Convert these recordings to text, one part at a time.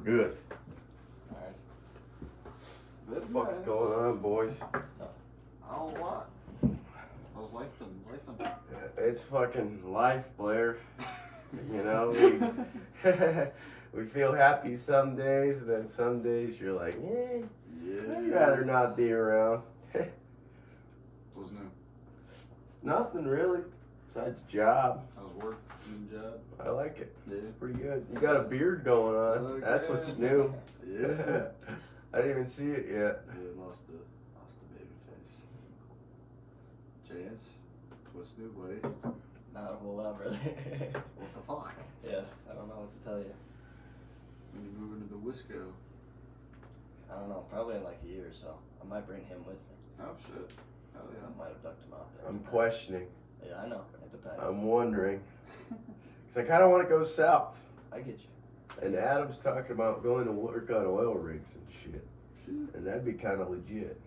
good. Alright. What the fuck's going on, boys? A whole lot. How's life been? It's fucking life, Blair. You know, we feel happy some days, and then some days you're like, I'd rather not be around. What's new? Nothing really, besides job. How's work? New job? I like it. Yeah. It's pretty good. You got a beard going on. Okay. That's what's new. Yeah. I didn't even see it yet. Yeah, lost the baby face. Chance? What's new, buddy? Not a whole lot, really. What the fuck? Yeah, I don't know what to tell you. When you moving to the Wisco? I don't know, probably in like a year or so. I might bring him with me. Oh shit. Hell yeah. I might abduct him out there. I'm questioning. Yeah, I know. It depends. I'm wondering. Because I kind of want to go south. I get you. And Adam's talking about going to work on oil rigs and shit. And that'd be kind of legit.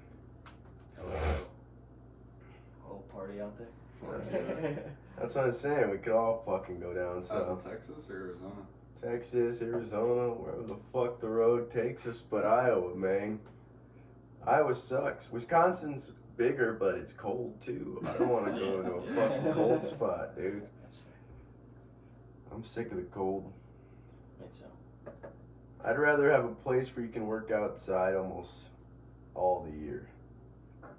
Whole party out there? That's what I'm saying. We could all fucking go down south. Texas or Arizona? Texas, Arizona, wherever the fuck the road takes us, but Iowa, man. Iowa sucks. Wisconsin's bigger, but it's cold too. I don't want to go to a fucking cold spot, dude. That's fair. I'm sick of the cold. Me too. I'd rather have a place where you can work outside almost all the year.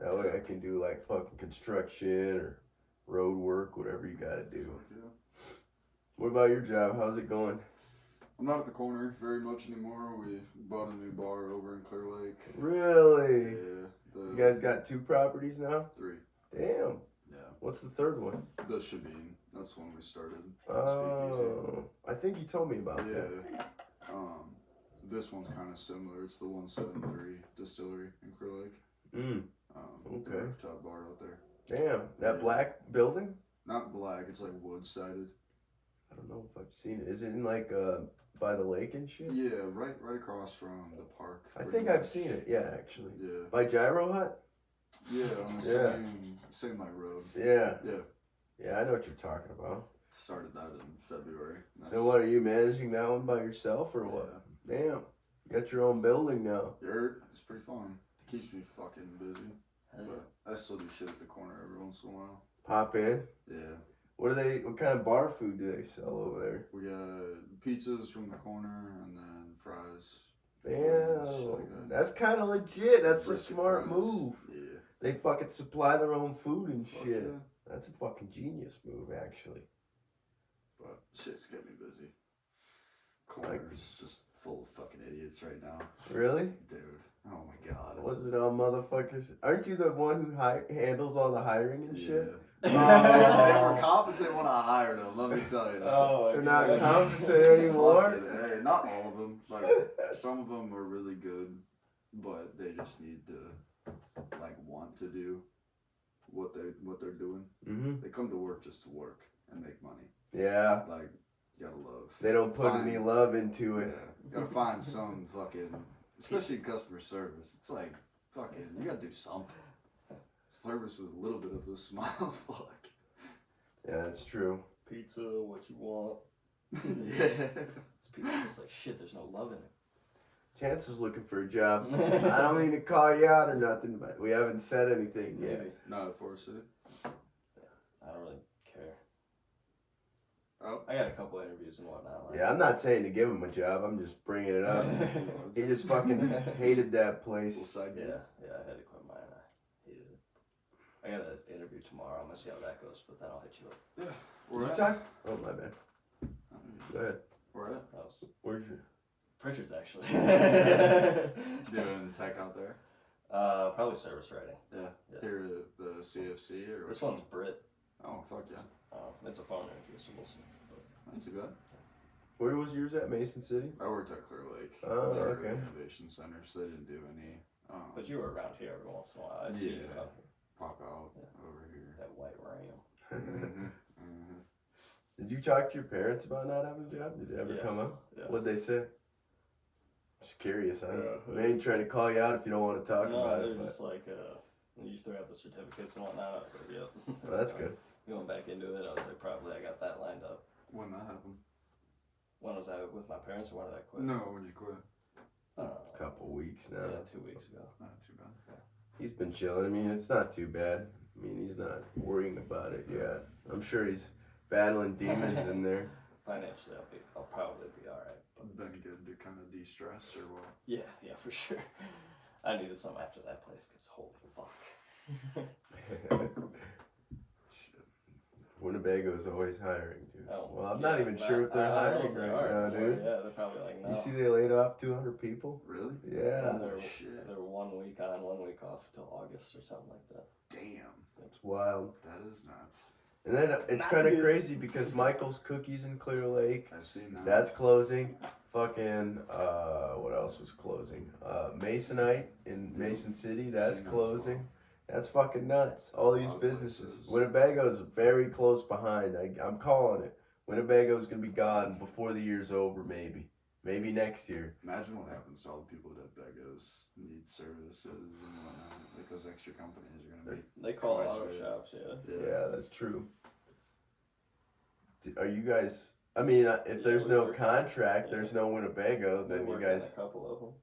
That way I can do like fucking construction or road work, whatever you gotta do. Yeah. What about your job? How's it going? I'm not at the corner very much anymore. We bought a new bar over in Clear Lake. Really? Yeah. You guys got 2 properties now? 3. Damn. Yeah. What's the third one? The Shabine. That's when we started. Oh, I think you told me about that. Yeah. This one's kind of similar. It's the 173 distillery in Clear Lake. The Okay. rooftop bar out there. Damn. That black building? Not black. It's like wood sided. I don't know if I've seen it. Is it in like by the lake and shit? Yeah, right across from the park. I think I've seen it. Yeah, actually. Yeah. By Gyro Hut? Yeah, on the same like road. Yeah. Yeah. Yeah, I know what you're talking about. Started that in February. So what, are you managing that one by yourself or what? Yeah. Damn. You got your own building now. It's pretty fun. Keeps me fucking busy. But I still do shit at the corner every once in a while. Pop in? Yeah. What kind of bar food do they sell over there? We got pizzas from the corner and then fries. Damn. Like That's kind of legit. That's a Brisket smart fries. move. Yeah. They fucking supply their own food and Fuck shit. yeah. That's a fucking genius move, actually. But shit's kept me busy. Corner's just full of fucking idiots right now. Really? Dude. Oh my god. Was it all motherfuckers? Aren't you the one who handles all the hiring and shit? They were competent when I hired them, let me tell you. Oh, they're not competent anymore? Hey, not all of them. Like, some of them are really good, but they just need to, like, want to do what they're doing. Mm-hmm. They come to work just to work and make money. Yeah. Like, you gotta love. They don't put any love into it. Yeah. Gotta find some fucking, especially in customer service. It's like, fucking, you gotta do something. Service with a little bit of a smile. Fuck. Yeah, that's true. Pizza, what you want. Yeah. This pizza's just like shit, there's no love in it. Chance is looking for a job. I don't mean to call you out or nothing, but we haven't said anything yet. Maybe. Not at Forest City. I don't really care. Oh. I got a couple interviews and whatnot. Yeah, I'm not saying to give him a job. I'm just bringing it up. He just fucking hated that place. Yeah, I had to quit mine. I hated it. I got an interview tomorrow. I'm gonna see how that goes, but then I'll hit you up. Yeah. Where's your time? Oh, my bad. Go ahead. Where at? Where's your... Pritchard's actually. Doing tech out there? Probably service writing. Yeah. Here at the CFC or this one's Brit. Oh, fuck yeah. It's a phone interview, so we'll see. But not too bad. Where was yours at? Mason City? I worked at Clear Lake. Oh, They were okay. an innovation center, so they didn't do any. But you were around here every once in a while. I'd see you out here. Pop out over here. That white ram. Mm-hmm. Did you talk to your parents about not having a job? Did it ever come up? Yeah. What'd they say? Just curious, huh? Yeah. They ain't trying to call you out if you don't want to talk about they're it. just like, you still have the certificates and whatnot. I go, yep. Well, that's good. Going back into it, I was like, probably I got that lined up. When that happened? When was I with my parents, or when did I quit? No, when did you quit? A couple weeks now. Yeah, 2 weeks ago. Not too bad. He's been chilling. I mean, it's not too bad. I mean, he's not worrying about it yet. I'm sure he's battling demons in there. Financially, I'll probably be alright. Been good to kind of de-stress or what? Yeah, for sure. I needed something after that place, because holy fuck. Shit. Winnebago's always hiring, dude. Oh, Well, I'm not even sure if they're I don't know hiring if they right are now, anymore. dude. Yeah, they're probably like, no. You see they laid off 200 people? Really? Yeah. And they're Shit. 1 week on, 1 week off until August or something like that. Damn. It's wild. That is nuts. And then it's Not kind of good. crazy because Michael's Cookies in Clear Lake, I've seen that. that's closing. Fucking, what else was closing? Masonite in Mason City, that's Seen that as closing. well. That's fucking nuts. All A these lot of businesses. places. Winnebago's very close behind. I'm calling it. Winnebago's gonna be gone before the year's over, maybe. Maybe next year. Imagine what happens to all the people that Begos need services and whatnot. Like those extra companies are gonna be. They call Quite a auto bit. shops, yeah. Yeah, that's true. Are you guys? I mean, if Yeah, there's we no work- contract, yeah. there's no Winnebago, They then you work guys. on a couple of them.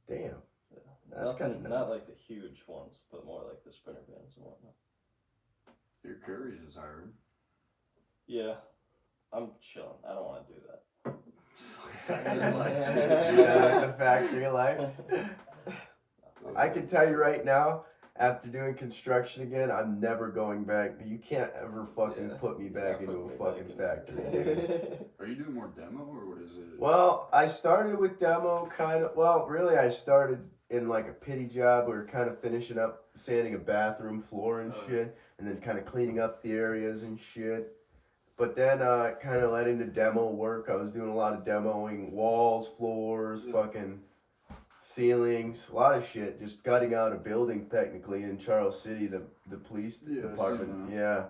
Damn. Yeah. That's Nothing, kinda not nice. like the huge ones, but more like the sprinter vans and whatnot. Your Curry's is hired. Yeah, I'm chilling. I don't want to do that. Factory life. Yeah, the factory life. I can tell you right now, after doing construction again, I'm never going back. You can't ever fucking Yeah. put me back Yeah, into put a me fucking back factory, in. dude. Are you doing more demo or what is it? Well, I started with demo kind of. Well, really, I started in like a pity job. We were kind of finishing up sanding a bathroom floor and Oh. shit, and then kind of cleaning up the areas and shit. But then it kind of led into demo work. I was doing a lot of demoing walls, floors, Yeah. fucking ceilings, a lot of shit. Just gutting out a building technically in Charles City, the police Yeah, I seen department. that. Yeah,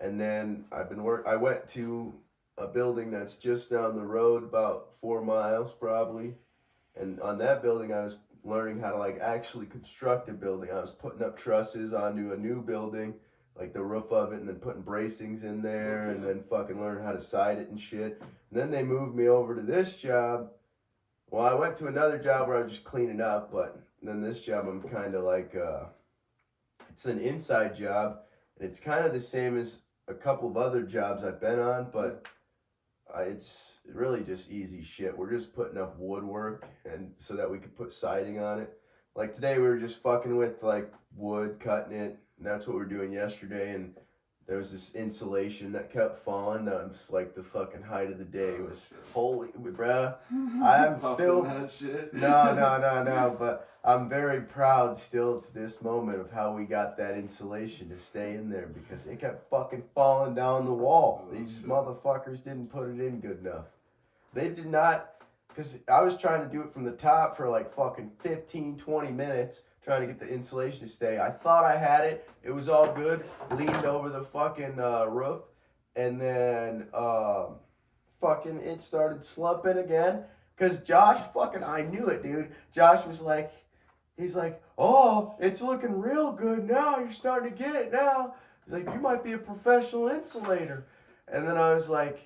and then I went to a building that's just down the road, about 4 miles probably, and on that building I was learning how to like actually construct a building. I was putting up trusses onto a new building, like the roof of it, and then putting bracings in there, Fuck and yeah. then fucking learning how to side it and shit. And then they moved me over to this job. Well, I went to another job where I was just cleaning up, but then this job I'm kind of like, it's an inside job, and it's kind of the same as a couple of other jobs I've been on, but it's really just easy shit. We're just putting up woodwork, and so that we could put siding on it. Like today, we were just fucking with like wood, cutting it, and that's what we were doing yesterday. And there was this insulation that kept falling. That was like the fucking height of the day. It was holy, bruh. I'm Puffing still that shit. no. But I'm very proud still to this moment of how we got that insulation to stay in there because it kept fucking falling down the wall. Oh, These shit. motherfuckers didn't put it in good enough. They did not, because I was trying to do it from the top for like fucking 15, 20 minutes, trying to get the insulation to stay. I thought I had it. It was all good. Leaned over the fucking roof, and then fucking it started slumping again. Because Josh fucking, I knew it, dude. Josh was like, he's like, oh, it's looking real good now. You're starting to get it now. He's like, you might be a professional insulator. And then I was like,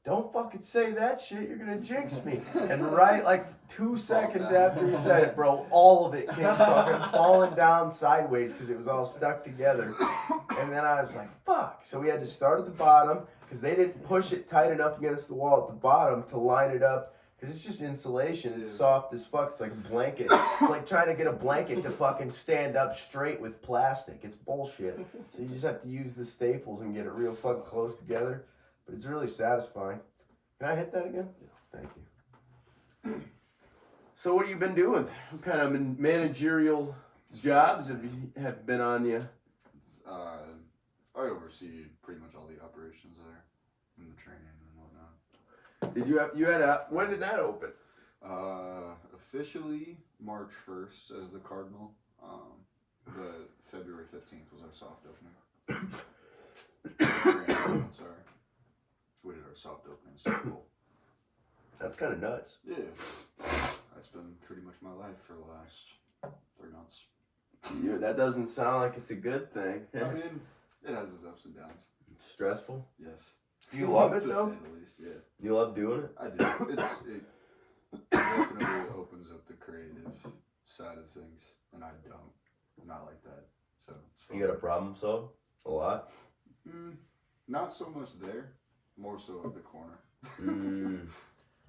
don't fucking say that shit. You're going to jinx me. And right like 2 seconds after he said it, bro, all of it came fucking falling down sideways because it was all stuck together. And then I was like, fuck. So we had to start at the bottom because they didn't push it tight enough against the wall at the bottom to line it up. Because it's just insulation. It's soft as fuck. It's like a blanket. It's like trying to get a blanket to fucking stand up straight with plastic. It's bullshit. So you just have to use the staples and get it real fucking close together. But it's really satisfying. Can I hit that again? Yeah. Thank you. So what have you been doing? What kind of managerial jobs have been on you? I oversee pretty much all the operations there and the training and whatnot. Did you had a, when did that open? Officially March 1st as the Cardinal, but February 15th was our soft opening. Sorry. We did our soft opening Super Bowl. That's kind of nuts. Yeah. That's been pretty much my life for the last 3 months. Yeah, that doesn't sound like it's a good thing. I mean, it has its ups and downs. Stressful? Yes. Do you love it to though? say the least, yeah. You love doing it? I do. It definitely opens up the creative side of things, and I don't. I'm not like that. So it's fun. You got a problem solve? A lot? Not so much there, more so at the corner.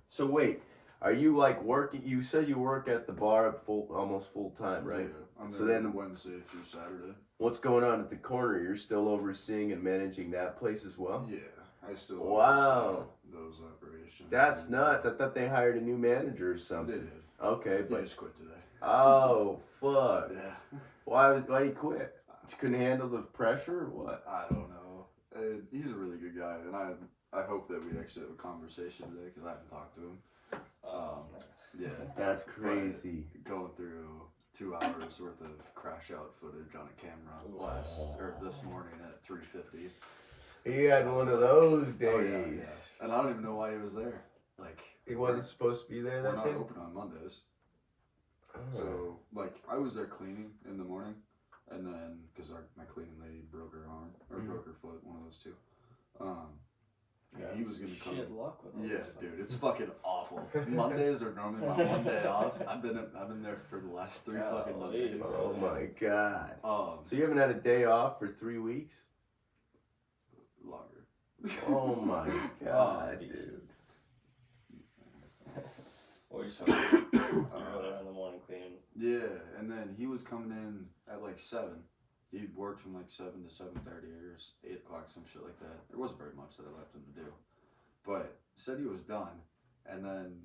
So wait, are you like working? You said you work at the bar almost full time, right? Yeah, I'm So there then- Wednesday through Saturday. What's going on at the corner? You're still overseeing and managing that place as well? Yeah, I still Wow. oversee those operations. That's and, nuts. I thought they hired a new manager or They something. did. Okay, He but just quit today. oh fuck. Yeah. Why you quit? You couldn't handle the pressure or what? I don't know. He's a really good guy, and I hope that we actually have a conversation today because I haven't talked to him. Yeah. That's crazy. But going through 2 hours worth of crash out footage on a camera this morning at 3:50. He had one of those days. Oh, yeah. And I don't even know why he was there. Like He wasn't supposed to be there we're that not day? open on Mondays. Oh. So, like, I was there cleaning in the morning, and then, because my cleaning lady broke her arm, or broke her foot, one of those two. He was going to come. Shit luck with all Yeah, this dude, it's fucking awful. Mondays are normally my one day off. I've been there for the last 3 fucking Golly. Mondays. Oh my god. So So you haven't had a day off for 3 weeks? longer. Oh my god, dude. Or you're talking early in the morning cleaning. Yeah, and then he was coming in at like 7. He worked from like 7 to 7:30 or 8 o'clock, some shit like that. There wasn't very much that I left him to do, but said he was done, and then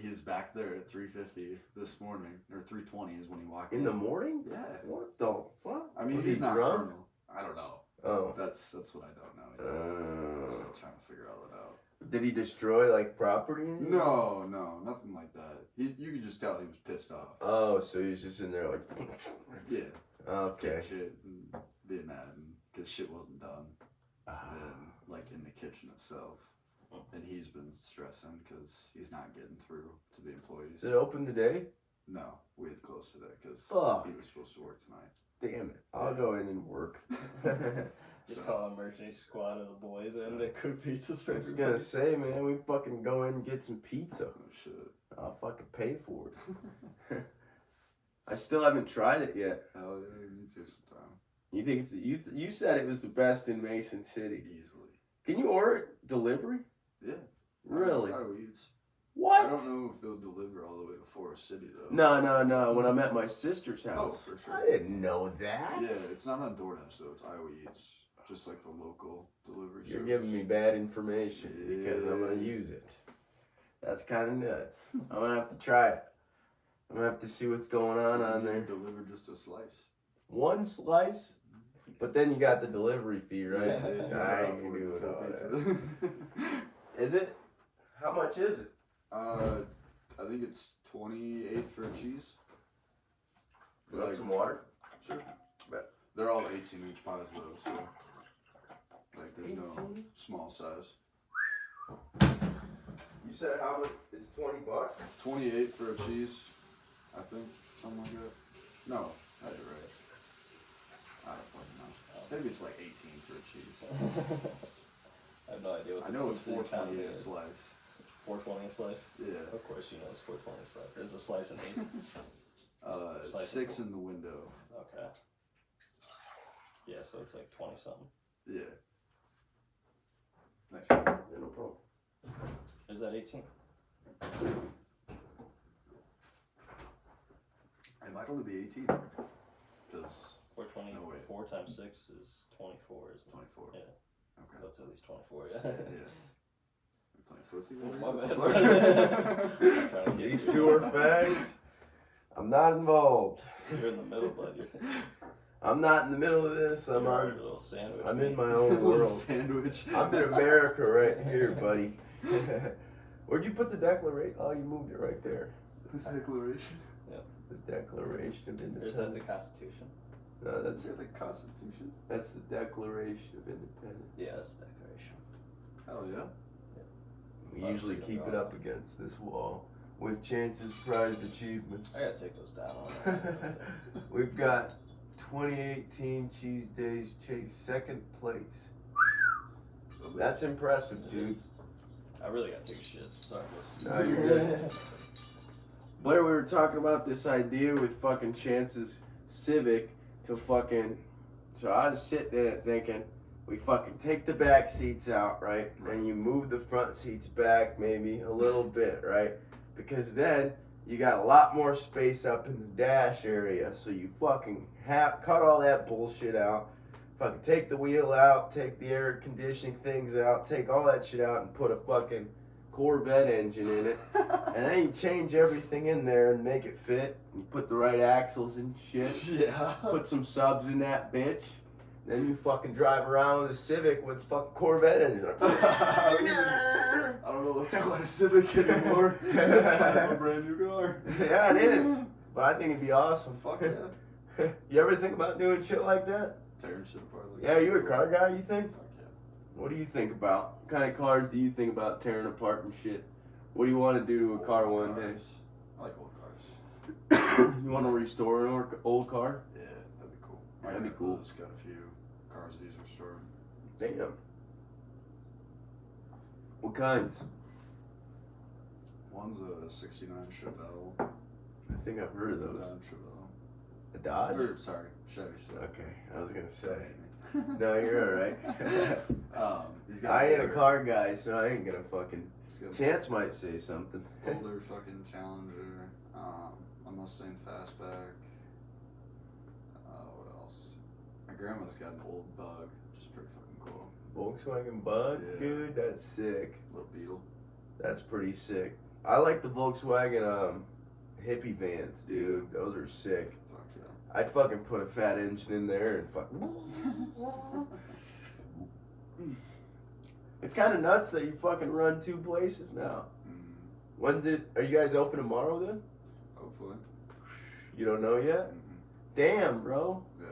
he's back there at 3:50 this morning, or 3:20 is when he walked in. In the morning? Yeah. What the fuck? I mean, Was he's he not drunk? nocturnal. I don't know. Oh. That's what I don't know yet. Still Uh, trying to figure all that out. did he destroy like property? and- No, nothing like that. You could just tell he was pissed off. Oh, so he was just in there like. Yeah. Okay. Kick shit and being mad because shit wasn't done. Ah. And like in the kitchen itself. And he's been stressing because he's not getting through to the employees. Is it open today? No, we had closed today because Fuck. he was supposed to work tonight. Damn it. I'll go in and work. Just So- call emergency squad of the boys So- and they cook pizzas for I was everybody. gonna say, man, we fucking go in and get some pizza. Oh shit. I'll fucking pay for it. I still haven't tried it yet. Hell yeah, me too sometime. You think it's you said it was the best in Mason City. Easily. Can you order it delivery? Yeah. Really? I Eats. What? I don't know if they'll deliver all the way to Forest City though. No. When I'm at my sister's house. Oh, for sure. I didn't know that. Yeah, it's not on DoorDash though. It's Iowa Eats, just like the local delivery You're service. giving me bad information because I'm gonna Yeah. use it. That's kind of nuts. I'm gonna have to try it. I'm gonna have to see what's going on You there. can deliver just a slice. One slice, but then you got the delivery fee, right? Yeah, I ain't gonna do it all that. Is it? How much is it? I think it's 28 for a cheese. You want some water? Sure. Bet. They're all 18-inch pies though, so like there's no small size. You said how much? It's $20. 28 for a cheese, I think, something like that. No, I had it right. I don't fucking know. Maybe it's like 18 for a cheese. I have no idea what I the know it's pizza count $4.28 a is. slice. 420 a slice? Yeah. Of course you know it's 420 a slice. There's a slice in 8. Slice 6 of in the window. Okay. Yeah, so it's like 20 something. Yeah. Next one. Yeah, no problem. Is that 18? It might only be 18. Because 420, No way. 4 times 6 is 24, isn't it? 24. Yeah. Okay. That's at least 24, yeah. Yeah. We're playing footsie My over bad. here? I'm trying to get These you. two are fags. I'm not involved. You're in the middle, bud. I'm not in the middle of this. I'm You're a on. little sandwich. I'm in meat. my own Little world. sandwich. I'm in America right here, buddy. Where'd you put the declaration? Oh, you moved it right there. The Declaration. The Declaration of Independence. Or is that the Constitution? No, that's Is that the Constitution? the Declaration of Independence. Yeah, that's the Declaration. Hell yeah. We usually keep it up against this wall with chances, prized achievements. I gotta take those down. We've got 2018 Cheese Days Chase, second place. So That's impressive, dude. I really gotta take a shit. Sorry, boys. No, you're good. Blair, we were talking about this idea with fucking Chance's Civic to fucking. So I was sitting there thinking, we fucking take the back seats out, right? And you move the front seats back maybe a little bit, right? Because then you got a lot more space up in the dash area. So you fucking cut all that bullshit out. Fucking take the wheel out, take the air conditioning things out, take all that shit out and put a fucking Corvette engine in it. And then you change everything in there and make it fit. You put the right axles and shit. Yeah. Put some subs in that bitch. Then you fucking drive around with a Civic with fucking Corvette engine. I don't know, that's quite a Civic anymore. That's kind of a brand new car. Yeah, it is. But I think it'd be awesome. Fuck yeah. You ever think about doing shit like that? Tearing shit apart. Like Yeah, are you a car guy, you think? Fuck yeah. What do you think about? What kind of cars do you think about tearing apart and shit? What do you want to do to a car one day? I like old cars. You want to restore an old car? Yeah, that'd be cool. That'd be cool. Just got a few cars that he's restored. Damn. What kinds? One's a 69 Chevelle. I think I've heard of those. Chevelle. A Dodge? Or, sorry, Chevy. Okay, I was gonna say. Don't hate me. No, you're alright. He's got I ain't a older- car guy, so I ain't gonna fucking. He's got Chance might say something. older fucking Challenger. A Mustang Fastback. What else? My grandma's got an old Bug, which is pretty fucking cool. Volkswagen Bug, Yeah. dude, that's sick. Little Beetle. That's pretty sick. I like the Volkswagen hippie vans, dude. Those are sick. Fuck yeah. I'd fucking put a fat engine in there and fuck. It's kind of nuts that you fucking run two places now. Are you guys open tomorrow then? Hopefully. You don't know yet? Damn, bro. Yeah.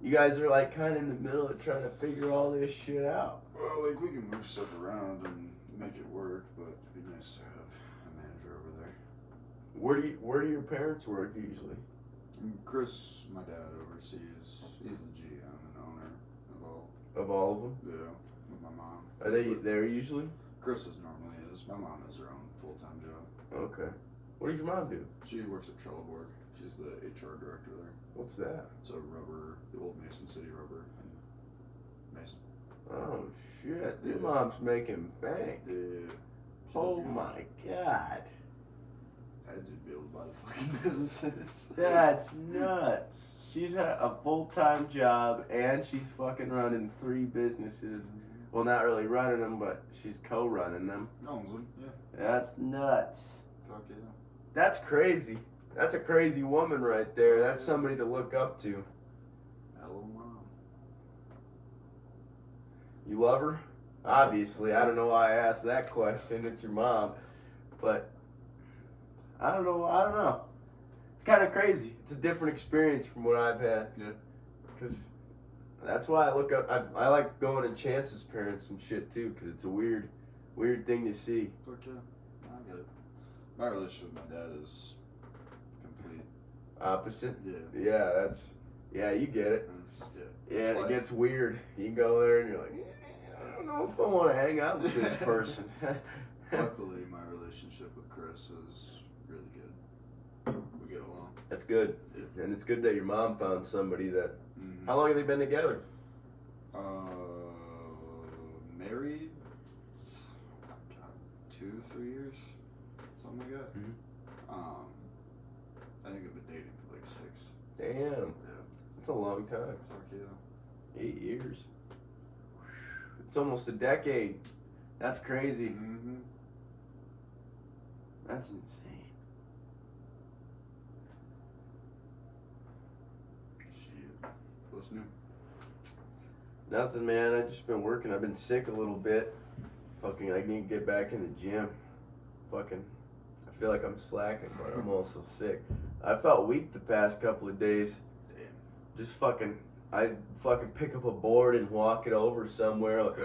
You guys are like kind of in the middle of trying to figure all this shit out. Well, like we can move stuff around and make it work, but it'd be nice to have a manager over there. Where do your parents work usually? Chris, my dad, oversees. He's the GM and owner of all. Of all of them? Yeah, with my mom. Are they But there usually? Chris normally is. My mom has her own full-time job. Okay. What does your mom do? She works at Trelleborg. She's the HR director there. What's that? It's a rubber, the old Mason City rubber and Mason. Oh shit! Your Yeah. mom's making bank. Yeah. She does Oh good. my god. I had to be able to buy the fucking businesses. That's nuts. She's had a full-time job and she's fucking running 3 businesses. Well, not really running them, but she's co-running them. Owns them, yeah. That's nuts. Fuck yeah. That's crazy. That's a crazy woman right there. That's somebody to look up to. Hello, mom. You love her? Obviously. I don't know why I asked that question. It's your mom. But I don't know. It's kind of crazy. It's a different experience from what I've had. Yeah. Because that's why I look up. I like going to Chance's parents and shit too. Because it's a weird thing to see. Fuck yeah. I get it. My relationship with my dad is complete. Opposite. Yeah. Yeah, you get it. And it's, yeah. Yeah, It's it life. gets weird. You can go there and you're like, I don't know if I want to hang out with this person. Luckily, my relationship with Chris is really good. We get along. That's good. Yeah. And it's good that your mom found somebody that. Mm-hmm. How long have they been together? Married. God, 2-3 years, something like that. Mhm. I think I've been dating for like 6. Damn. Yeah. That's a long time. Fuck yeah. 8 years. It's almost a decade. That's crazy. Mm-hmm. That's insane. Shit. What's new? Nothing, man. I've just been working. I've been sick a little bit. Fucking, I need to get back in the gym. Fucking, I feel like I'm slacking, but I'm also sick. I felt weak the past couple of days. Damn. Just fucking, I fucking pick up a board and walk it over somewhere. Like,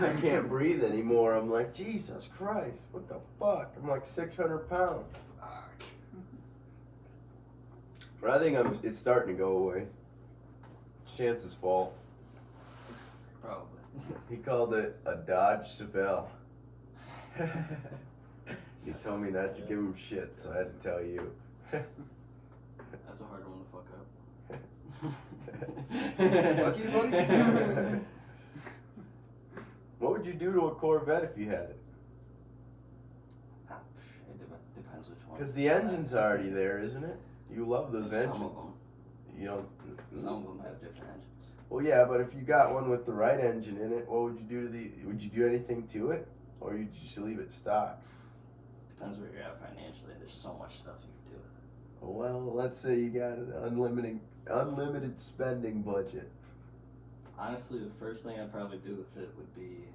I can't breathe anymore. I'm like, Jesus Christ, what the fuck? I'm like 600 pounds. Fuck. But I think it's starting to go away. It's Chance's fault. Probably. He called it a Dodge Seville. He told me not to give him shit, so I had to tell you. That's a hard one to fuck up. Lucky, buddy? What would you do to a Corvette if you had it? Depends which one. Because the engine's already there, isn't it? You love those engines. Some of them. You don't. Some of them have different engines. Well, yeah, but if you got one with the right engine in it, what would you do to the? Would you do anything to it, or you just leave it stock? Depends where you're at financially. There's so much stuff you can do with it. Well, let's say you got an unlimited spending budget. Honestly, the first thing I'd probably do with it would be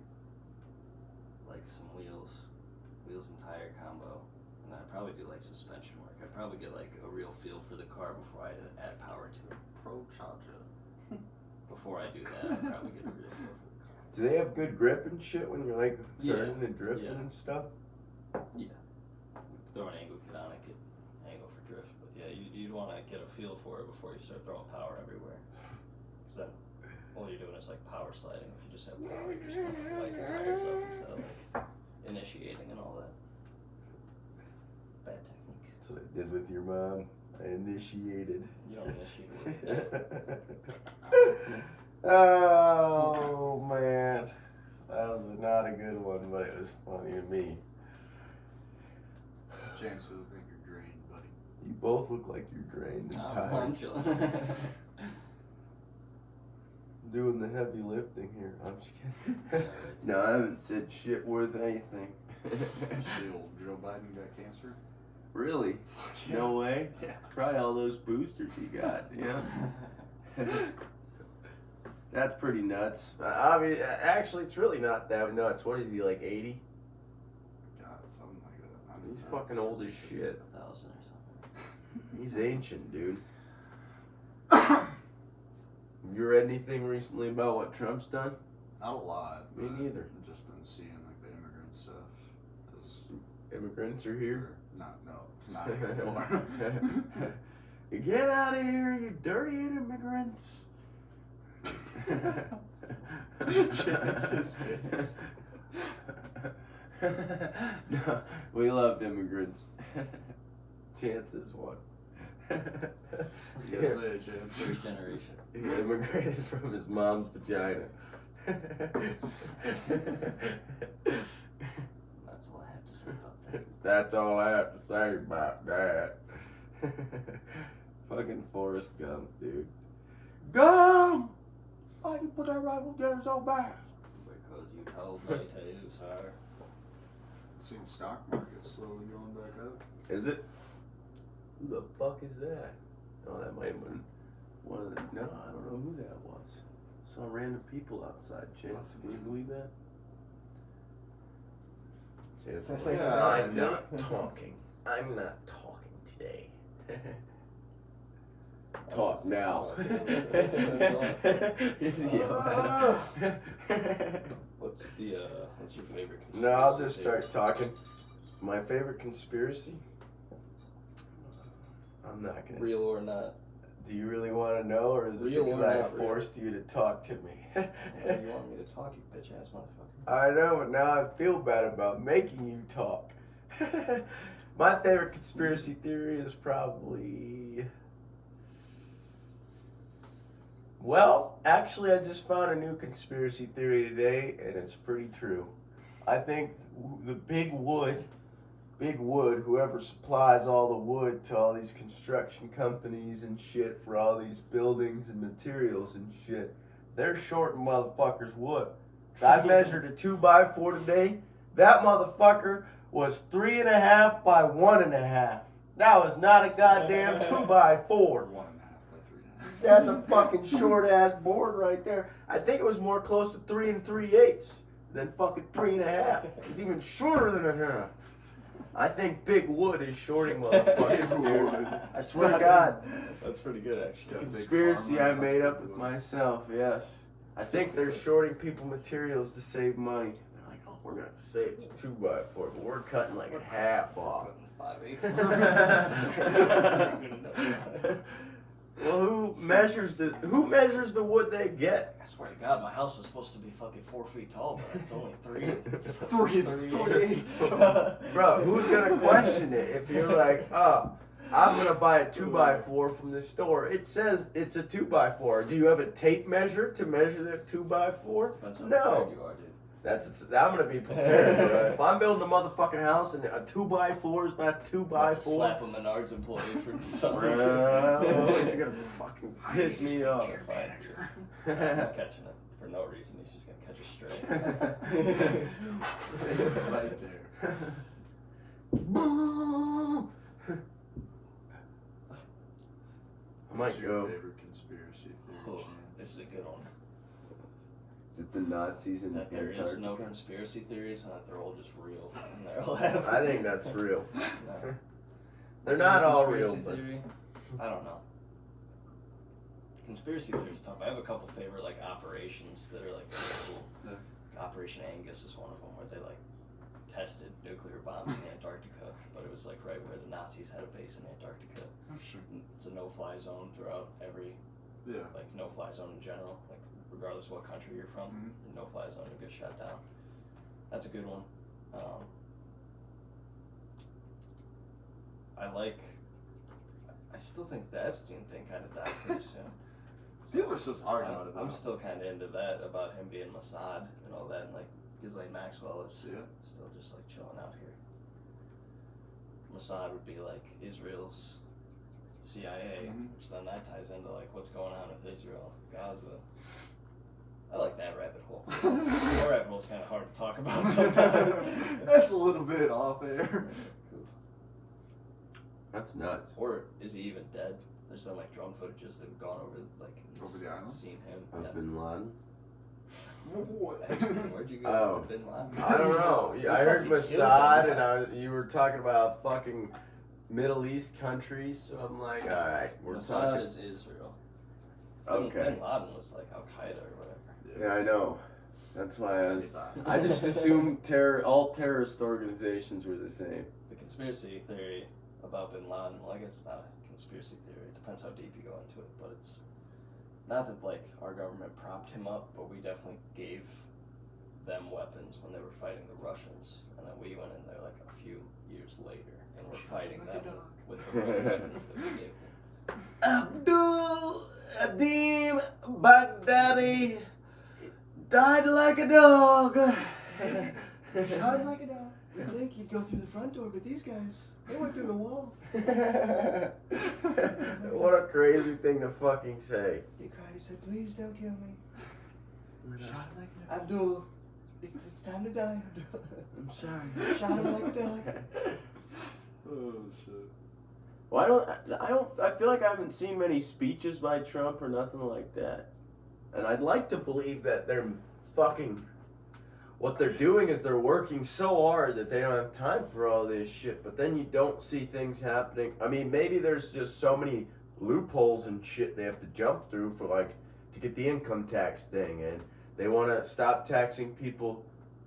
like some wheels and tire combo, and then I'd probably do like suspension work. I'd probably get like a real feel for the car before I add power to it. Pro charger. Before I do that, I'd probably get a real feel for the car. Do they have good grip and shit when you're like turning and drifting Yeah. and stuff? Yeah. Throw an angle kit on it, get angle for drift. But yeah, you'd want to get a feel for it before you start throwing power everywhere. Because then all you're doing is like power sliding. If you just have power, you're just going to light the tires up instead of like initiating and all that. Bad technique. That's what I did with your mom. I initiated. You don't initiate with that. Oh man, that was not a good one, but it was funny to me. James, you look like you're drained, buddy. You both look like you're drained and tired. I'm chilling. Doing the heavy lifting here. I'm just kidding. Yeah, right. No, I haven't said shit worth anything. You see old Joe Biden got cancer? Really? Fuck yeah. No way? Yeah. Probably all those boosters he got, yeah. That's pretty nuts. I mean, actually, it's really not that nuts. What is he, like 80? God, something like that. He's fucking old as shit. 1,000 or something. He's ancient, dude. You read anything recently about what Trump's done? Not a lot. Me but neither. I've just been seeing like the immigrant stuff. Immigrants are here. Not here anymore. Get out of here, you dirty immigrants. Chance's face. No, we loved immigrants. Chances one. Yes, I Chance. First generation. He immigrated from his mom's vagina. That's all I have to say about that. That's all I have to say about that. Fucking Forrest Gump, dude. Gump! Why you put that rifle down so bad? Because you told me to, sir. Seen the stock market slowly going back up. Is it? Who the fuck is that? Oh, that might have been one of the. No, I don't know who that was. Saw random people outside, Chance. Can you believe that? Chance, is like, Yeah, I'm not talking. I'm not talking today. Talk now. What's your favorite conspiracy? No, I'll just theory? start talking. My favorite conspiracy? I'm not gonna. Real or not? Do you really want to know, or is it Real because or I not real? forced you to talk to me? Well, you want me to talk, you bitch ass motherfucker? I know, but now I feel bad about making you talk. My favorite conspiracy theory is probably. Well, actually, I just found a new conspiracy theory today, and it's pretty true. I think the big wood, whoever supplies all the wood to all these construction companies and shit for all these buildings and materials and shit, they're shorting motherfuckers wood. I measured a 2x4 today. That motherfucker was 3.5 by 1.5. That was not a goddamn 2x4. 1.5 by 3.5. That's a fucking short ass board right there. I think it was more close to 3 3/8 than fucking 3.5. It's even shorter than a half. I think big wood is shorting motherfuckers, dude. I swear to God. That's pretty good, actually. Conspiracy I made up with myself, yes. I think they're shorting people materials to save money. They're like, oh, we're going to say it's 2x4, but we're cutting like a half off. 5/8. Well, who measures the wood they get? I swear to God, my house was supposed to be fucking 4 feet tall, but it's only 3/8. Bro, who's gonna question it if you're like, oh, I'm gonna buy a 2x4 from the store. It says it's a 2x4. Do you have a tape measure to measure that 2x4? Depends how No. prepared you are, dude. I'm gonna be prepared. Bro. If I'm building a motherfucking house and a 2x4 is not 2x4, Slap a Menards employee for something. bro, it's gonna fucking piss me off. Manager. He's catching it for no reason. He's just gonna catch it straight. Right there. I might What's your go. favorite conspiracy theory? Oh, Chance? this is a good one. Is it the Nazis in That there Antarctica? is no conspiracy theories and that they're all just real. And they're all happening. I think that's real. No. They're not all real, Conspiracy but theory? I don't know. Conspiracy theory is tough. I have a couple favorite like operations that are like really cool. Yeah. Operation Angus is one of them where they like tested nuclear bombs in Antarctica, but it was like right where the Nazis had a base in Antarctica. Oh, sure. It's a no-fly zone throughout every Yeah. like no-fly zone in general, like regardless of what country you're from, no-fly zone to get shut down. That's a good one. I still think the Epstein thing kind of died pretty soon. People are still talking about it, though. I'm still kind of into that about him being Mossad and all that, and like Ghislaine Maxwell is still just like chilling out here. Mossad would be like Israel's CIA, which then that ties into like what's going on with Israel, Gaza. I like that rabbit hole. That rabbit hole's kind of hard to talk about sometimes. That's a little bit off air. that's nuts. Or is he even dead? There's been like drone footages that have gone over like Over the island? seen him. Of Bin Laden? Where'd you go? Oh. Bin Laden? I don't know. Yeah, I heard Mossad, and you were talking about fucking Middle East countries, so I'm like, alright, we're Mossad talking. is Israel. Okay. Bin Laden was like Al Qaeda or whatever. Yeah, I know. That's why I just assumed all terrorist organizations were the same. The conspiracy theory about Bin Laden, well, I guess it's not a conspiracy theory. It depends how deep you go into it, but it's not that like our government propped him up, but we definitely gave them weapons when they were fighting the Russians, and then we went in there like a few years later, and we're fighting them with the weapons that we gave them. Abdul Adim Baghdadi died like a dog. Shot him like a dog. You'd think you'd go through the front door, but these guys, they went through the wall. What a crazy thing to fucking say. He cried, he said, please don't kill me. Shot him like a dog. Abdul, it's time to die. I'm sorry. Shot him like a dog. Oh, shit. Well, I feel like I haven't seen many speeches by Trump or nothing like that. And I'd like to believe that they're what they're doing is they're working so hard that they don't have time for all this shit, but then you don't see things happening. I mean, maybe there's just so many loopholes and shit they have to jump through for to get the income tax thing, and they want to stop taxing people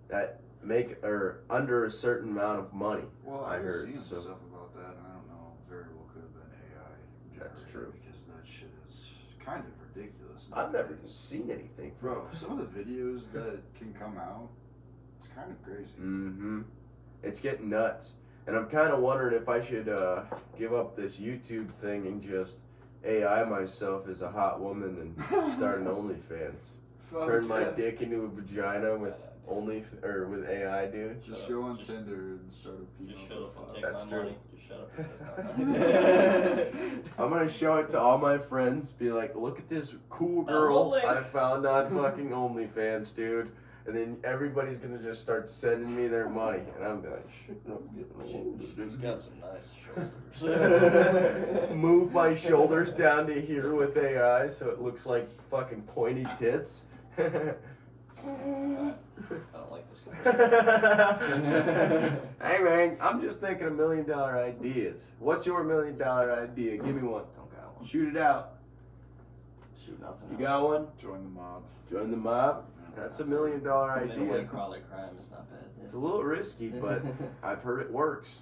that make or under a certain amount of money. Well, I was seeing so. stuff about that, and I don't know, very well could have been AI generated. That's true. Because that shit is kind of ridiculous. I've never even nowadays. seen anything. Bro, some of the videos that can come out, it's kind of crazy. Mm-hmm. It's getting nuts. And I'm kind of wondering if I should give up this YouTube thing and just AI myself as a hot woman and start an OnlyFans. Turn my dick into a vagina with with AI, dude. Just go on Tinder and start a Just female shut up and profile. take That's my true. money. Just shut up and take my money. I'm gonna show it to all my friends. Be like, look at this cool girl link. I found on fucking OnlyFans, dude. And then everybody's gonna just start sending me their money, and I'm like, shit, I'm getting older, She's dude. got some nice shoulders. Move my shoulders down to here with AI so it looks like fucking pointy tits. I don't like this conversation. Hey man, I'm just thinking of $1 million ideas. What's your $1 million idea? Give me one. Don't got one. Shoot it out. Shoot nothing. You got one? Join the mob. Join the mob? That's $1 million Committing idea. white collar crime is not bad. It's a little risky, but I've heard it works.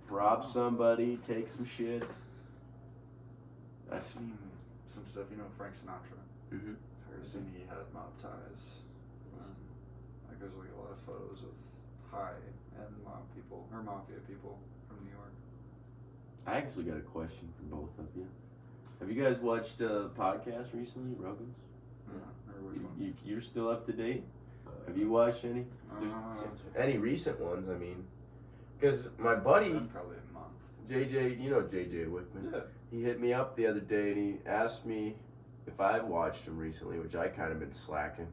Rob somebody, take some shit. I've seen some stuff, Frank Sinatra. Mm-hmm. I've seen he had mob ties. Like there's like a lot of photos with high-end mob people, or mafia people from New York. I actually got a question for both of you. Have you guys watched a podcast recently, Rogan's? Or which one? You're still up to date? Have you watched any? Any recent ones, I mean. Because my buddy, Probably a month. JJ, you know JJ Wickman? Yeah. He hit me up the other day and he asked me if I had watched him recently, which I kind of been slacking,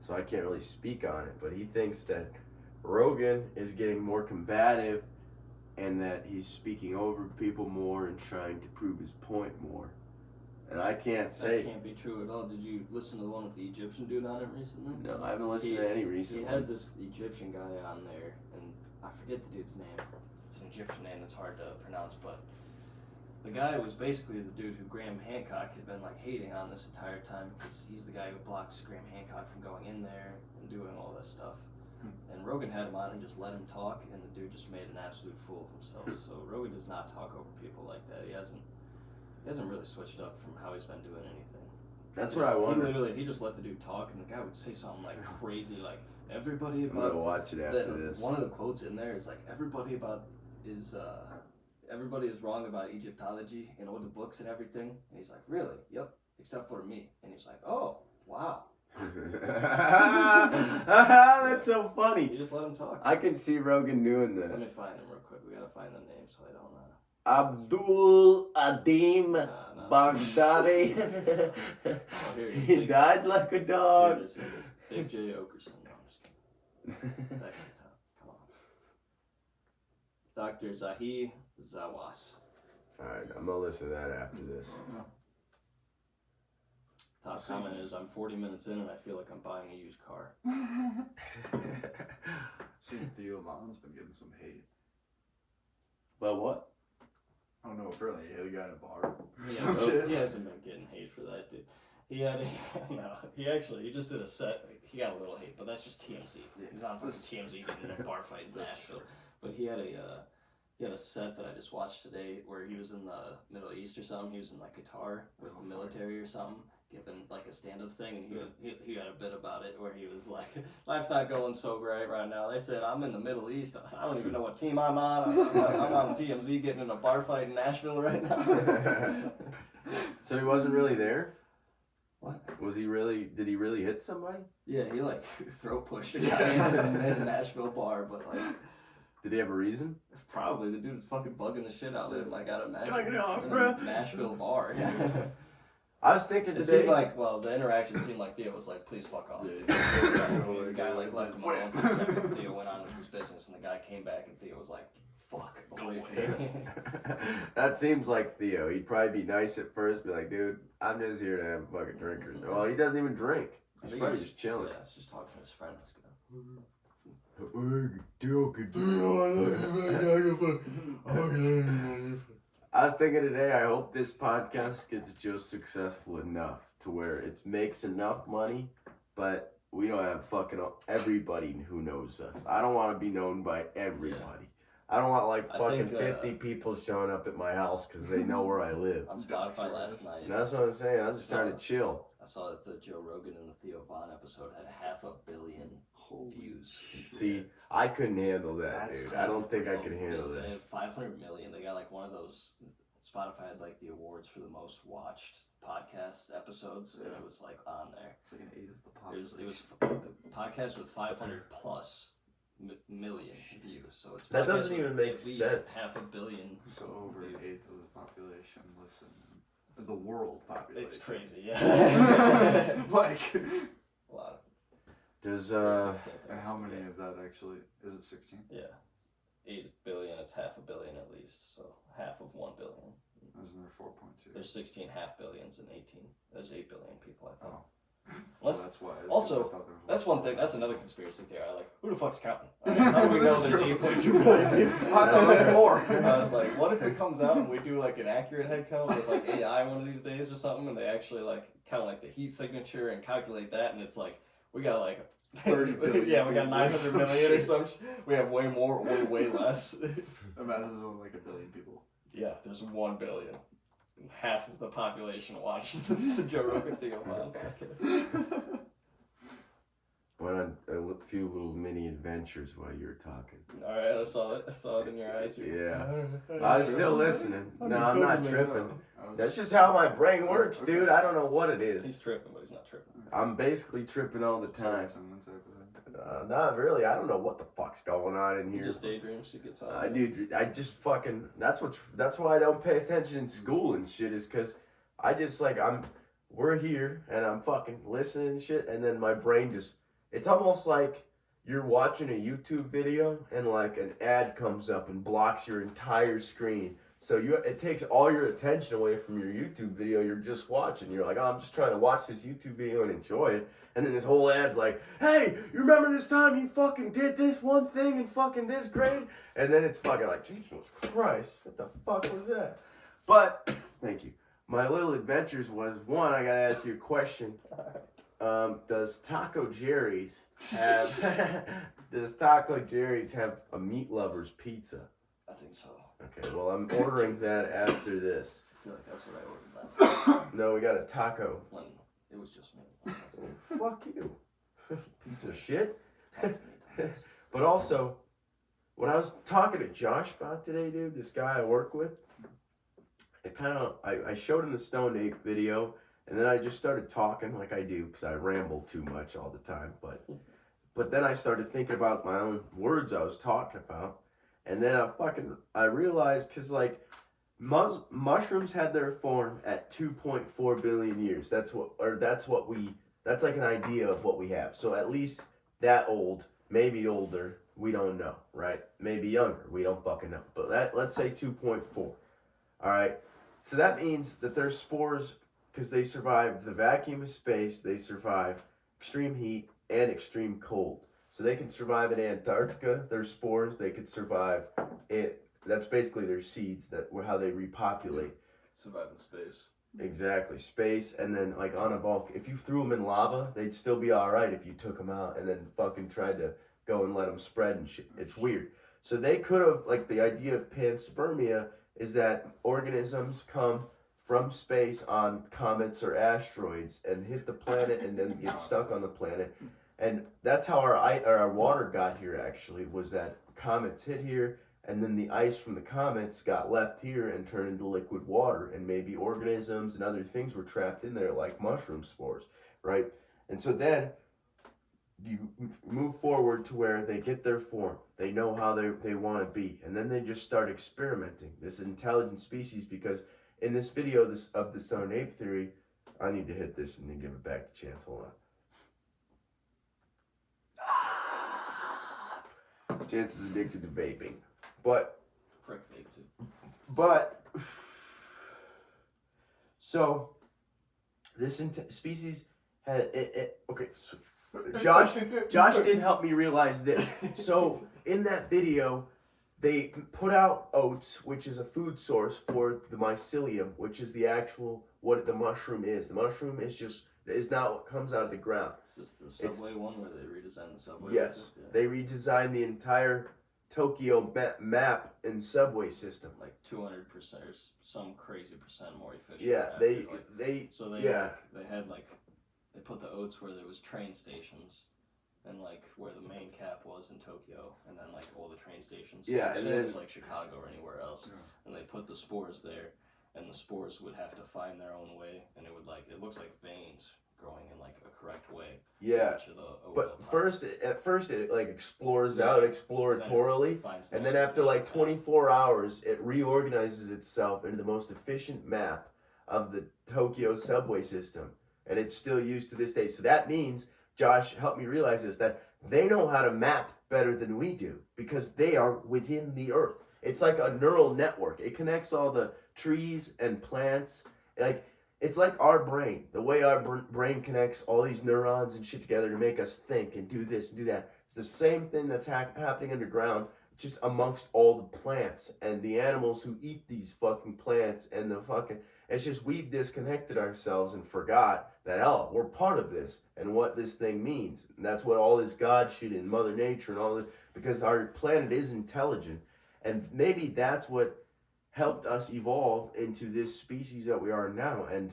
so I can't really speak on it. But he thinks that Rogan is getting more combative and that he's speaking over people more and trying to prove his point more. And I can't say. That can't be true at all. Did you listen to the one with the Egyptian dude on it recently? No, I haven't listened to any recent He ones. had this Egyptian guy on there, and I forget the dude's name. It's an Egyptian name that's hard to pronounce, but the guy was basically the dude who Graham Hancock had been like hating on this entire time because he's the guy who blocks Graham Hancock from going in there and doing all this stuff. And Rogan had him on and just let him talk, and the dude just made an absolute fool of himself. So Rogan does not talk over people like that. He hasn't really switched up from how he's been doing anything. That's what I wonder. He just let the dude talk, and the guy would say something like crazy, like everybody I'm about. gonna watch it after this. One of the quotes in there is like everybody is wrong about Egyptology and all the books and everything. And he's like, really? Yep, except for me. And he's like, oh, wow. That's so funny. You just let him talk. I can see Rogan doing Let that. me find him real quick. We gotta find the name so I don't Abdul Adim No. Baghdadi. Oh, here it is. He died like a Here dog. it is. Big J. Okerson. No, I'm just kidding. That can tell. Come on. Dr. Zahi Zawas. Alright, I'm gonna listen to that after this. Top comment is, I'm 40 minutes in and I feel like I'm buying a used car. See, Theo Von's been getting some hate. Well, what? Oh no, apparently he hit a guy in a bar. He hasn't been getting hate for that, dude. He just did a set. He got a little hate, but that's just TMZ. He's on TMZ getting in a bar fight in Nashville. But he had a set that I just watched today where he was in the Middle East or something. He was in like Qatar with the military or something, giving like a stand-up thing, and he had a bit about it where he was like, life's not going so great right now. They said, I'm in the Middle East. I don't even know what team I'm on. I'm on TMZ getting in a bar fight in Nashville right now. So he wasn't really there? What? Was he really, did he really hit somebody? Yeah, he like throat pushed a guy in a Nashville bar, but like, Did he have a reason? probably the dude was fucking bugging the shit out of him. Like, I'd imagine. Can I get off, in bro? a Nashville bar. I was thinking It today. seemed like, the interaction seemed like Theo was like, please fuck off. Yeah, The guy like left him alone for a second. Theo went on with his business, and the guy came back, and Theo was like, fuck away from me. That seems like Theo. He'd probably be nice at first, be like, dude, I'm just here to have a fucking drink. Well, he doesn't even drink. I He's think probably he's- just chilling. Yeah, he's just talking to his friend. Let's go. I was thinking today, I hope this podcast gets just successful enough to where it makes enough money, but we don't have fucking everybody who knows us. I don't want to be known by everybody. I don't want like I fucking think, 50 people showing up at my house because they know where I live. On Spotify last night. And that's what I'm saying. I'm just trying to chill. I saw that the Joe Rogan and the Theo Von episode had 500 million views. See, I couldn't handle that, That's dude. I don't think I could Dude, handle they that. had 500 million. They got like one of those. Spotify had like the awards for the most watched podcast episodes, and it was like on there. It's like an 8 of the It was a podcast with 500 plus million views. So it's That podcast doesn't with even make at least sense. 500 million. So over an eighth of the population listen. The world population. It's crazy, yeah. Like, A lot. Does, 16 and things. how many of that actually, is it 16? Yeah. 8 billion, it's 500 million at least, so half of 1 billion. Isn't there 4.2? There's 16 half billions and 18. There's 8 billion people, I thought. Well, that's why. It's 'cause Also, I thought there was That's one thing. That's another conspiracy theory. I like, who the fuck's counting? How do we know This is there's true. 8.2 million people? I thought it was 4. I was like, what if it comes out and we do like an accurate head count with like AI one of these days or something, and they actually like count like the heat signature and calculate that, and it's like we got like 30 billion yeah, we got people or 900 some million or shit. something. We have way more or way less. Imagine there's only like 1 billion people. Yeah, there's 1 billion. half of the population watches the Joe Rogan Theo Von podcast. Went on a few little mini adventures while you were talking. All right, I saw it in your eyes. Yeah. I was still listening. No, I'm not tripping. That's just how my brain works, dude. I don't know what it He's is. tripping, but he's not tripping. I'm basically tripping all the time. Serotonin type of thing. Not really. I don't know what the fuck's going on in He here. just daydreams. He gets high. I just fucking. That's why I don't pay attention in school and shit. Is because I just like we're here and I'm fucking listening and shit, and then my brain just. It's almost like you're watching a YouTube video and like an ad comes up and blocks your entire screen. So it takes all your attention away from your YouTube video you're just watching. You're like, oh, I'm just trying to watch this YouTube video and enjoy it. And then this whole ad's like, hey, you remember this time you fucking did this one thing in fucking this grade? And then it's fucking like, Jesus Christ, what the fuck was that? But, thank you. My little adventures was, one, I gotta ask you a question. Does Taco Jerry's have a meat lover's pizza? I think so. Okay, well I'm ordering that after this. I feel like that's what I ordered last time. No, we got a taco. When it was just me. Fuck you. Piece of shit. Talk to me. But also, what I was talking to Josh about today, dude, this guy I work with, I showed him the Stoned Ape video. And then I just started talking like I do because I ramble too much all the time. But then I started thinking about my own words I was talking about. And then I realized because like mushrooms had their form at 2.4 billion years. That's like an idea of what we have. So at least that old, maybe older, we don't know, right? Maybe younger, we don't fucking know. But let's say 2.4. All right. So that means that there's spores. Because they survive the vacuum of space, they survive extreme heat and extreme cold. So they can survive in Antarctica, their spores, they could survive it. That's basically their seeds, how they repopulate. Survive in space. Exactly, space, and then like on a bulk, if you threw them in lava, they'd still be alright if you took them out and then fucking tried to go and let them spread and shit. It's weird. So they could have, like the idea of panspermia is that organisms come from space on comets or asteroids and hit the planet and then get stuck on the planet. And that's how our water got here actually, was that comets hit here and then the ice from the comets got left here and turned into liquid water, and maybe organisms and other things were trapped in there like mushroom spores, right? And so then you move forward to where they get their form. They know how they want to be, and then they just start experimenting. This intelligent species, because in this video of the Stoned Ape theory, I need to hit this and then give it back to Chance. Hold on. Chance is addicted to vaping. But so this species had okay, so Josh did help me realize this. So in that video, they put out oats, which is a food source for the mycelium, which is the actual what the mushroom is. The mushroom is not what comes out of the ground. Is this the subway one where they redesigned the subway? Yes, yeah. They redesigned the entire Tokyo map and subway system. Like 200% or some crazy percent more efficient. Yeah, they had like, they put the oats where there was train stations. And like where the main cap was in Tokyo, and then like all the train stations. So yeah, and then it's like Chicago or anywhere else. Yeah. And they put the spores there, and the spores would have to find their own way, and it looks like veins growing in like a correct way. Yeah. But at first it like explores out exploratorily, and then after like 24 hours, it reorganizes itself into the most efficient map of the Tokyo subway system, and it's still used to this day. So that means, Josh helped me realize this, that they know how to map better than we do because they are within the earth. It's like a neural network. It connects all the trees and plants. It's like our brain. The way our brain connects all these neurons and shit together to make us think and do this and do that. It's the same thing that's happening underground, just amongst all the plants and the animals who eat these fucking plants and the fucking... It's just we've disconnected ourselves and forgot that, we're part of this and what this thing means. And that's what all this God shit and Mother Nature and all this, because our planet is intelligent. And maybe that's what helped us evolve into this species that we are now. And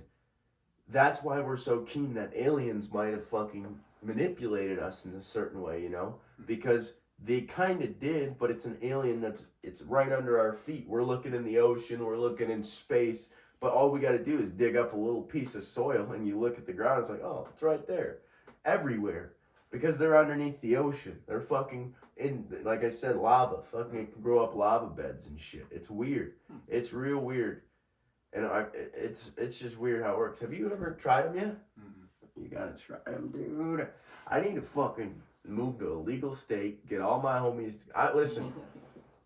that's why we're so keen that aliens might have fucking manipulated us in a certain way, you know? Because they kind of did, but it's an alien it's right under our feet. We're looking in the ocean, we're looking in space, but all we got to do is dig up a little piece of soil, and you look at the ground, it's like, oh, it's right there. Everywhere. Because they're underneath the ocean. They're fucking in, like I said, lava. Fucking it can grow up lava beds and shit. It's weird. It's real weird. And it's just weird how it works. Have you ever tried them yet? You gotta try them, dude. I need to fucking move to a legal state, get all my homies. Listen,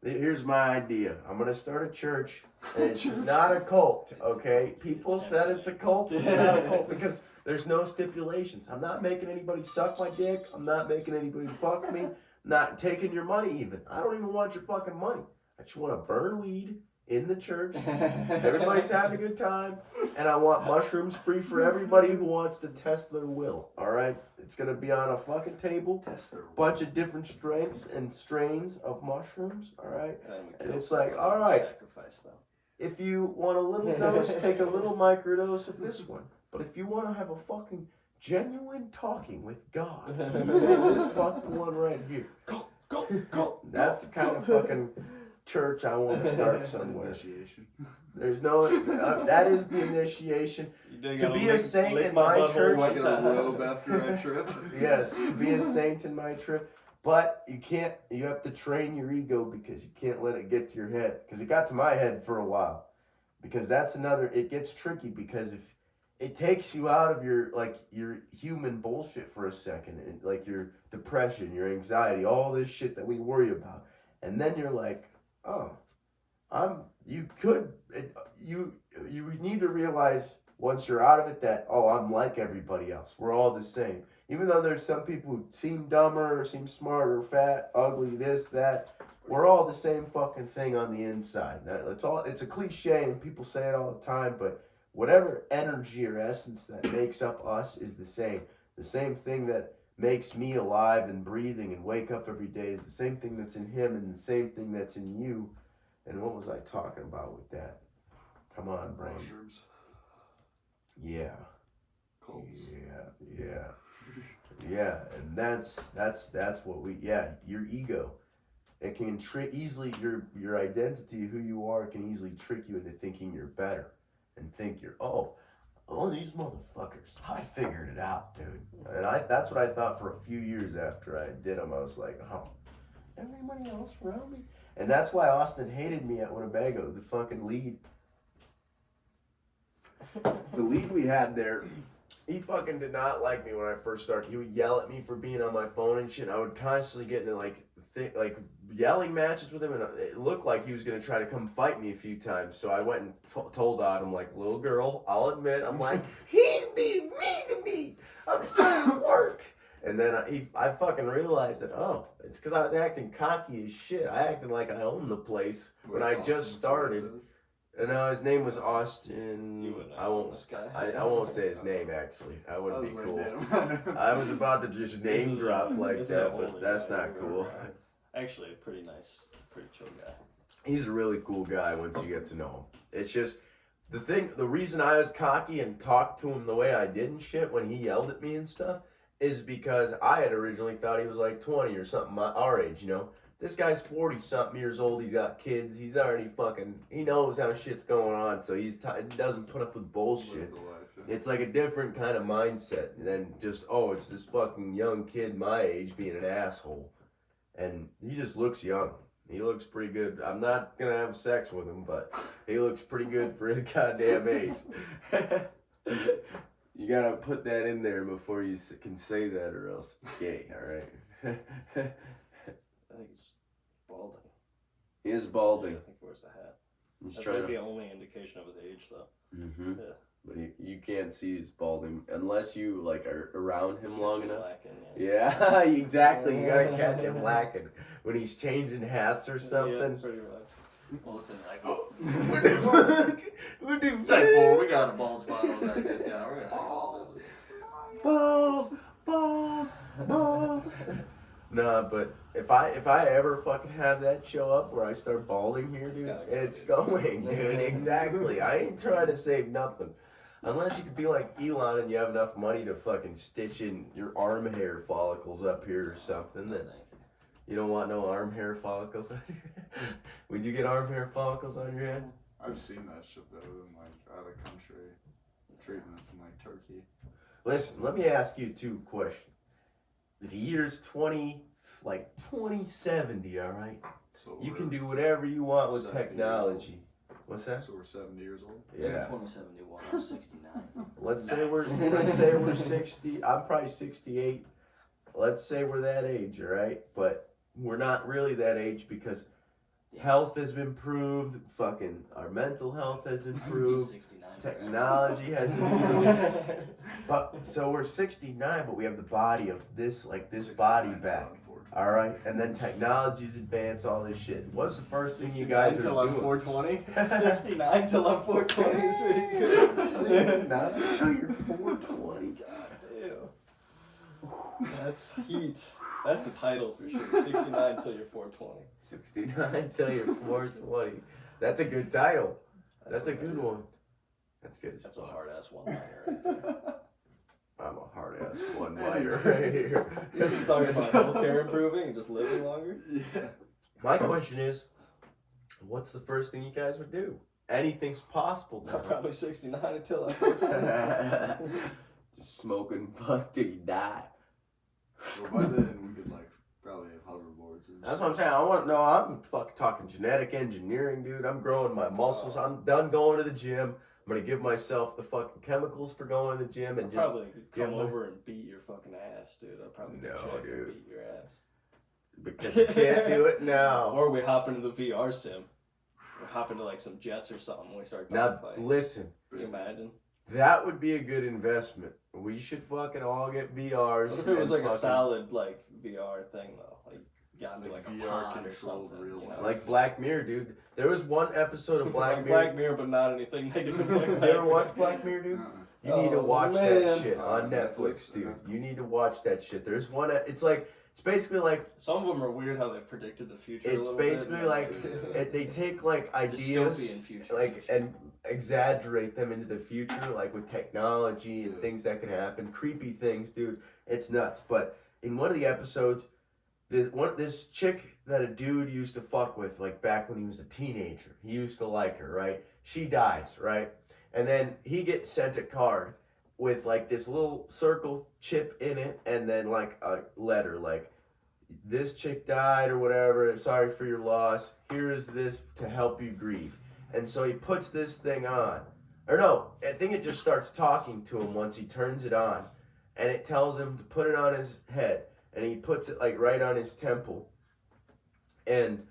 here's my idea. I'm gonna start a church, and it's not a cult, okay? People said it's a cult. It's not a cult because there's no stipulations. I'm not making anybody suck my dick. I'm not making anybody fuck me. I'm not taking your money even. I don't even want your fucking money. I just want to burn weed in the church. Everybody's having a good time. And I want mushrooms free for everybody who wants to test their will. All right? It's going to be on a fucking table. Test their will. Bunch of different strengths and strains of mushrooms. All right? And it's like, all right. Sacrifice them. If you want a little dose, take a little microdose of this one. But if you want to have a fucking genuine talking with God, you take this fucking one right here. Go. That's the kind of fucking church I want to start somewhere. Initiation. There's no, that is the initiation. To be a saint in my church. Like a robe after a trip. Yes, to be a saint in my trip. But you have to train your ego because you can't let it get to your head. Because it got to my head for a while. Because it gets tricky because if it takes you out of your human bullshit for a second. And, like your depression, your anxiety, all this shit that we worry about. And then you're like, oh, you need to realize once you're out of it that, oh, I'm like everybody else. We're all the same. Even though there's some people who seem dumber or seem smarter, fat, ugly, this, that, we're all the same fucking thing on the inside. It's a cliche and people say it all the time, but whatever energy or essence that makes up us is the same. The same thing that makes me alive and breathing and wake up every day is the same thing that's in him and the same thing that's in you. And what was I talking about with that? Come on, brain. Mushrooms. Yeah. Cults. Yeah. And that's what your ego. It can easily, your identity, who you are, can easily trick you into thinking you're better. And think you're, oh, these motherfuckers, I figured it out, dude. And that's what I thought for a few years after I did them. I was like, oh, everybody else around me? And that's why Austin hated me at Winnebago, the fucking lead. The lead we had there, he fucking did not like me when I first started. He would yell at me for being on my phone and shit. I would constantly get into like yelling matches with him, and it looked like he was gonna try to come fight me a few times. So I went and told Autumn, like, little girl, I'll admit, I'm like, he's being mean to me. I'm just trying to work. And then I fucking realized that, oh, it's because I was acting cocky as shit. I acted like I owned the place when I just started. And his name was Austin. I won't say his name actually. That wouldn't be cool. I was about to just name drop like that, but that's not cool. Actually, a pretty nice, pretty chill guy. He's a really cool guy once you get to know him. It's just the reason I was cocky and talked to him the way I did and shit when he yelled at me and stuff is because I had originally thought he was like 20 or something our age, you know. This guy's 40-something years old. He's got kids. He's already he knows how shit's going on, so he doesn't put up with bullshit. It's like a different kind of mindset than just, oh, it's this fucking young kid my age being an asshole. And he just looks young. He looks pretty good. I'm not going to have sex with him, but he looks pretty good for his goddamn age. You got to put that in there before you can say that, or else it's gay, all right? I think he's balding. He is balding. Yeah, I think he wears a hat. He's That's trying like to... the only indication of his age, though. Mm-hmm. Yeah. But you can't see he's balding unless you like are around him long enough. Lacking, yeah, exactly. You gotta catch him lacking when he's changing hats or something. Yeah, pretty much. Well, listen, like, What the fuck? What the fuck? we got a bald spot on that kid. Yeah, we're gonna Bald. Nah, but if I ever fucking have that show up where I start balding here, dude, it's going, dude. Exactly. I ain't trying to save nothing. Unless you could be like Elon and you have enough money to fucking stitch in your arm hair follicles up here or something, then you don't want no arm hair follicles on your head. Would you get arm hair follicles on your head? I've seen that shit though in like out of country treatments in like Turkey. Listen, let me ask you two questions. The year's 2070, all right? So You can do whatever you want with 70 years technology. What's that? So we're 70 years old. Yeah. 2071. I'm 69. Let's say we're 60. I'm probably 68. Let's say we're that age, all right? But we're not really that age because health has improved. Fucking our mental health has improved. 69. Technology has improved. But so we're 69, but we have the body of this, like this body back. All right, and then technology's advanced, all this shit. What's the first thing you guys are till I'm doing? 420. 69 till I'm 420 is pretty good. Not until you're 420. God Ew. That's heat. That's the title for sure. 69 till you're 420. 69 till you're 420. That's a good title. That's a good one. That's good as That's a fuck. hard ass one liner right there. I'm a hard ass one liner right here. You're just talking about healthcare improving and just living longer? Yeah. My question is, what's the first thing you guys would do? Anything's possible now. Probably 69 until I'm 420. Just smoking fuck till you die. Well, by then we could like probably have hoverboards and That's what I'm saying. I'm fucking talking genetic engineering, dude. I'm growing my muscles. I'm done going to the gym. I'm gonna give myself the fucking chemicals for going to the gym and just Probably could come give over and beat your fucking ass, dude. I'd probably No, check dude. and beat your ass. because you can't do it now. Or we hop into the VR sim. Or hop into like some jets or something when we start Now fighting. listen, Can you imagine? that would be a good investment. We should fucking all get VRs. What if it was like and a fucking- solid like VR thing though? Like you got into Like like a VR pod or controlled something. real you life. know? like Black Mirror, dude. There was one episode of Black Like Mirror. Black Mirror, but not anything negative like You Black ever Mirror. watch Black Mirror, dude? Uh-uh. You need to Oh, watch man. that shit on Netflix, Netflix, dude. okay. You need to watch that shit. There's one. It's basically like Some of them are weird how they've predicted the future. it's a little basically bit. like they take like ideas dystopian future. like and exaggerate them into the future, like with technology and Yeah. things that could happen, creepy things, dude. It's nuts. But in one of the episodes, this chick that a dude used to fuck with, like back when he was a teenager, he used to like her, right? She dies, right? And then he gets sent a card with like this little circle chip in it, and then like a letter, like this chick died or whatever. Sorry for your loss. Here is this to help you grieve. And so he puts this thing on. Or no, I think it just starts talking to him once he turns it on. And it tells him to put it on his head. And he puts it like right on his temple. And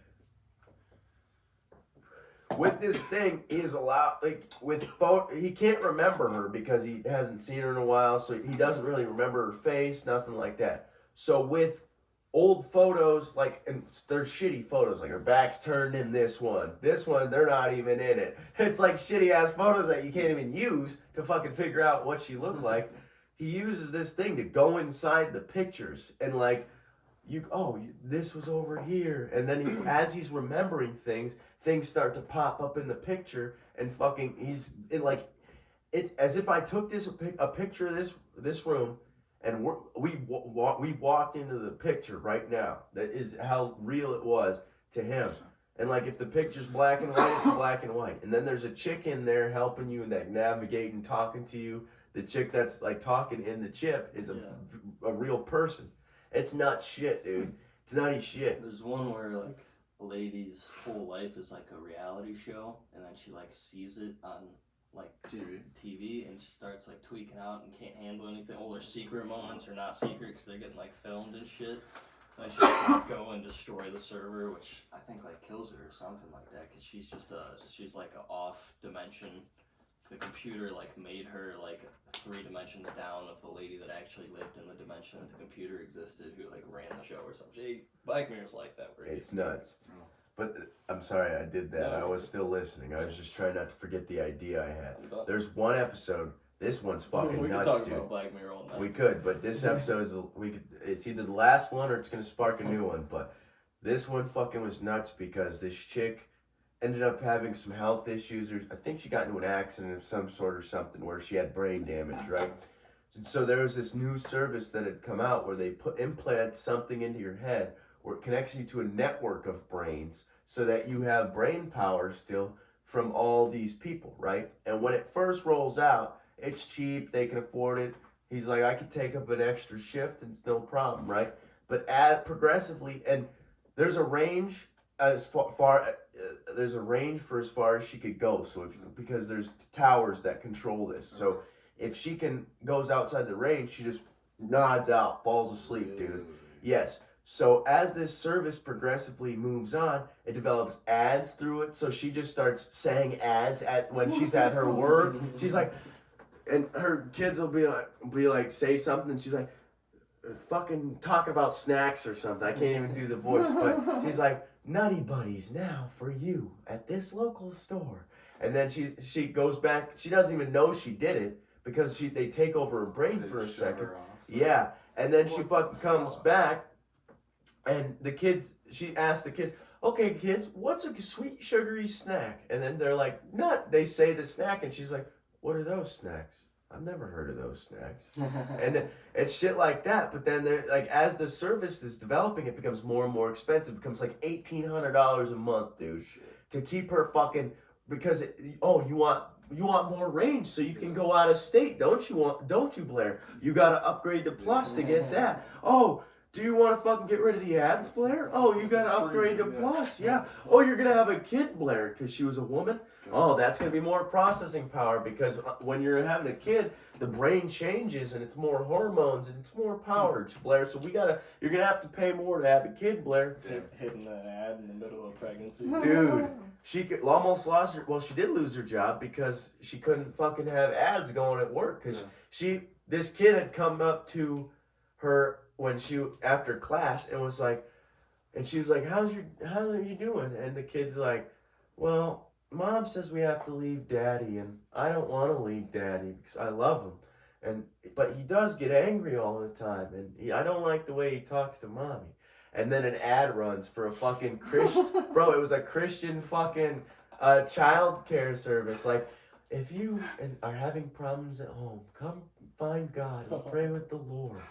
with this thing, he is allowed, like, he can't remember her because he hasn't seen her in a while. So he doesn't really remember her face, nothing like that. So with old photos, like, and they're shitty photos, like her back's turned in this one, they're not even in it. It's like shitty ass photos that you can't even use to fucking figure out what she looked like. He uses this thing to go inside the pictures and like, this was over here. And then as he's remembering things start to pop up in the picture and fucking, it's as if I took a picture of this room and we walked into the picture right now. That is how real it was to him. And like if the picture's black and white, it's black and white. And then there's a chick in there helping you and like navigating, talking to you. The chick that's like talking in the chip is a real person. It's nuts shit, dude. It's nutty shit. There's one where like a lady's whole life is like a reality show, and then she like sees it on like TV, and she starts like tweaking out and can't handle anything. All their secret moments are not secret because they're getting like filmed and shit. And she has to go and destroy the server, which I think like kills her or something like that, because she's like a off dimension. The computer like made her like 3 dimensions down of the lady that actually lived in the dimension that the computer existed, who like ran the show or something. Black Mirror's like that. It's nuts. But I'm sorry I did that. No, I was still listening. I was just trying not to forget the idea I had. I'm done. There's one episode. This one's fucking we nuts, could talk dude. about Black Mirror all night. We could, but this episode is it's either the last one or it's gonna spark a new one. But this one fucking was nuts because this chick ended up having some health issues, or I think she got into an accident of some sort or something where she had brain damage, right? And so there was this new service that had come out where they implant something into your head where it connects you to a network of brains so that you have brain power still from all these people, right? And when it first rolls out, it's cheap, they can afford it. He's like, I could take up an extra shift and it's no problem, right? But progressively, and there's a range as far there's a range for as far as she could go. So because there's towers that control this, so if she goes outside the range, she just nods out, falls asleep, dude. Yes. So as this service progressively moves on, it develops ads through it. So she just starts saying ads when she's at her work. She's like, and her kids will be like say something, and she's like, fucking talk about snacks or something. I can't even do the voice, but she's like, Nutty Buddies now for you at this local store. And then she goes back. She doesn't even know she did it because they take over her brain for a second. Yeah, and then she fucking comes back, and she asks the kids, okay, kids, what's a sweet sugary snack? And then they're like, nut. They say the snack, and she's like, what are those snacks? I've never heard of those snacks. And it's shit like that. But then they're like, as the service is developing, it becomes more and more expensive. It becomes like $1,800 a month, dude, to keep her fucking, because you want more range so you can go out of state, don't you, Blair? You gotta upgrade to Plus to get that. Oh, do you want to fucking get rid of the ads, Blair? Oh, you gotta upgrade to Plus, yeah. Oh, you're gonna have a kid, Blair, because she was a woman. Oh, that's gonna be more processing power because when you're having a kid, the brain changes and it's more hormones and it's more power, Blair. So you're gonna have to pay more to have a kid, Blair. Hitting that ad in the middle of pregnancy, dude. She almost lost her. Well, she did lose her job because she couldn't fucking have ads going at work because this kid had come up to her after class and was like, and she was like, how are you doing? And the kid's like, well, Mom says we have to leave Daddy, and I don't want to leave Daddy because I love him, but he does get angry all the time, and I don't like the way he talks to Mommy. And then an ad runs for a fucking Christian, bro. It was a Christian fucking child care service. Like, if you are having problems at home, come find God and pray with the Lord.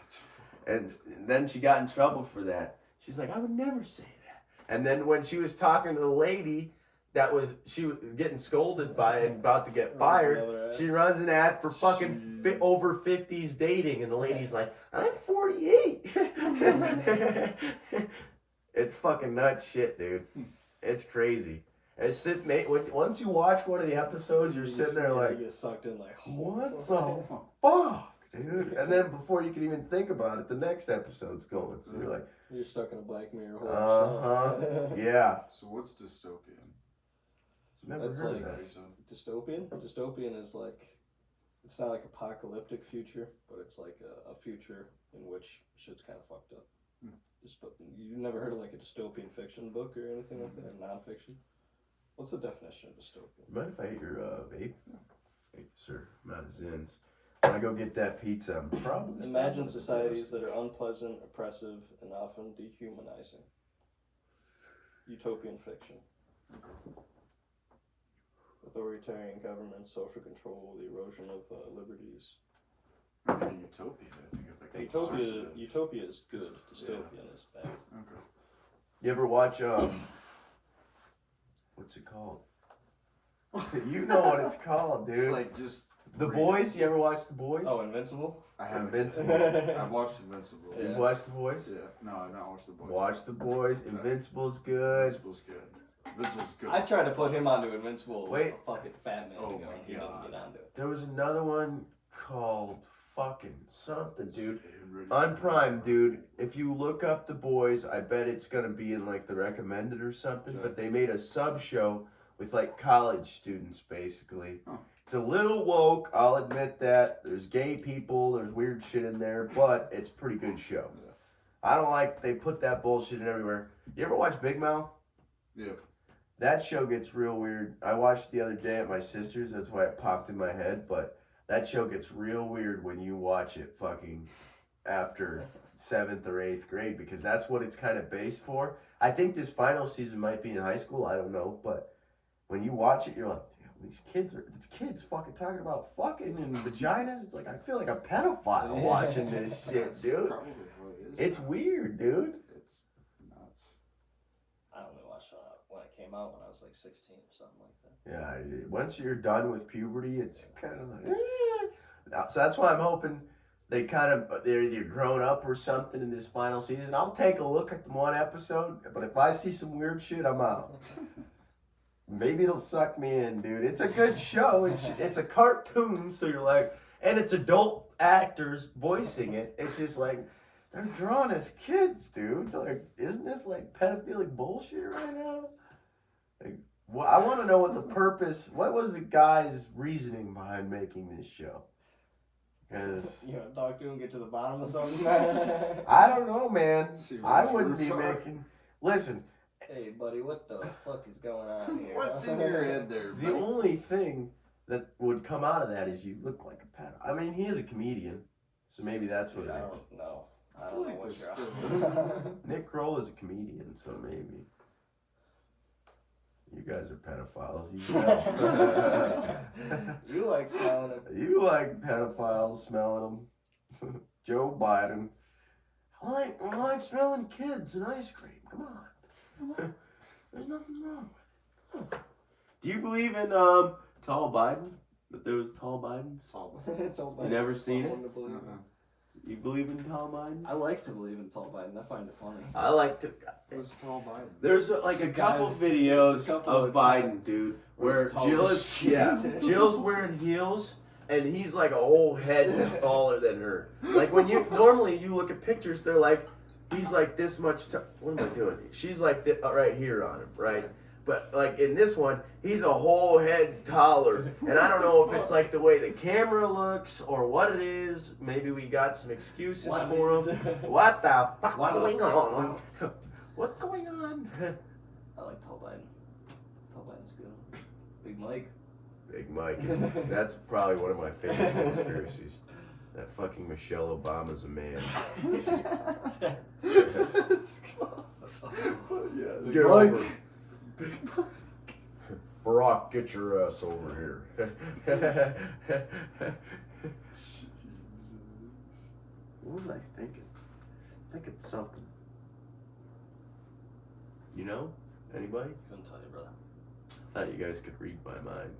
And then she got in trouble for that. She's like, I would never say that. And then when she was talking to the lady she was getting scolded by and about to get fired, she runs an ad for fucking over 50s dating, and the lady's like, I'm 48. It's fucking nuts shit, dude. It's crazy. Once you watch one of the episodes, you're sitting there like, you get sucked in like, what the fuck, dude? And then before you can even think about it, the next episode's going. So you're like, you're stuck in a Black Mirror hole. Yeah. So what's dystopian? Never That's heard like of that. Dystopian? Dystopian is like, it's not like apocalyptic future, but it's like a future in which shit's kind of fucked up. You never heard of like a dystopian fiction book or anything like that, non-fiction? What's the definition of dystopian? Mind if I hit your vape? Hey, sir, I'm out of Zins. When I go get that pizza, I'm probably... Imagine societies that are unpleasant, oppressive, and often dehumanizing. Utopian fiction. Authoritarian government, social control, the erosion of liberties. Maybe utopia, I think. Utopia is good. Dystopian is bad. Okay. You ever watch, what's it called? You know what it's called, dude. It's like just... The Boys? You ever watch The Boys? Oh, Invincible? I haven't. Invincible. I've watched Invincible. You've watched The Boys? Yeah. No, I've not watched The Boys. Watch The Boys. Invincible's good. Invincible's good. Invincible's good. I tried to put him onto Invincible. Wait. A fucking fat man. Oh ago, my and he didn't God. get onto it. There was another one called fucking something, dude. On Prime, dude. If you look up The Boys, I bet it's gonna be in like the recommended or something. Sure. But they made a sub show with like college students, basically. Huh. It's a little woke, I'll admit that. There's gay people, there's weird shit in there, but it's a pretty good show. Yeah. I don't like they put that bullshit in everywhere. You ever watch Big Mouth? Yeah. That show gets real weird. I watched it the other day at my sister's, that's why it popped in my head, but that show gets real weird when you watch it fucking after 7th or 8th grade, because that's what it's kind of based for. I think this final season might be in high school, I don't know, but when you watch it, you're like, damn, it's kids fucking talking about fucking and vaginas. It's like, I feel like a pedophile watching this shit, That's dude. probably how it is. It's weird, dude. It's nuts. I only watched when it came out when I was like 16 or something like that. Yeah, once you're done with puberty, it's kind of like, So that's why I'm hoping they're either grown up or something in this final season. I'll take a look at the one episode, but if I see some weird shit, I'm out. Maybe it'll suck me in, dude. It's a good show. It's a cartoon, so you're like, and it's adult actors voicing it. It's just like, they're drawn as kids, dude. Like, isn't this like pedophilic bullshit right now? Like, well, I want to know what was the guy's reasoning behind making this show? Because You want to talk to him, get to the bottom of something? I don't know, man. See what I his wouldn't roots be are. making. Listen, Hey, buddy, what the fuck is going on here? What's in your head there? the only thing that would come out of that is you look like a pedo. I mean, he is a comedian, so maybe that's what Dude, it I is. don't know. I I don't feel know like what they're you're still. Nick Kroll is a comedian, so maybe. You guys are pedophiles. You know. You like smelling it. You like pedophiles, smelling them. Joe Biden. I like smelling kids and ice cream. Come on. There's nothing wrong with it. Do you believe in tall Biden? That there was tall Bidens? Tall. You never seen it? Uh-uh. You believe in tall Biden? I like to believe in tall Biden. I find it funny. I like to. It was tall Biden. There's like a couple videos of Biden, dude, where He's tall Jill as is shit. Jill's wearing heels and he's like a whole head taller than her. Like when you normally you look at pictures, they're like he's like this much. What am I doing? She's like right here on him, right? But like in this one, he's a whole head taller, and I don't know if it's like the way the camera looks or what it is. Maybe we got some excuses for him. What the fuck going on? What's going on? I like tall Biden. Tall Biden's good. Big Mike. Big Mike that's probably one of my favorite conspiracies. That fucking Michelle Obama's a man. It's close. But yeah, Get like, over. Big Mike. Barack, get your ass over here. Jesus. What was I thinking? Thinking something. You know? Anybody? Couldn't tell you, brother. I thought you guys could read my mind.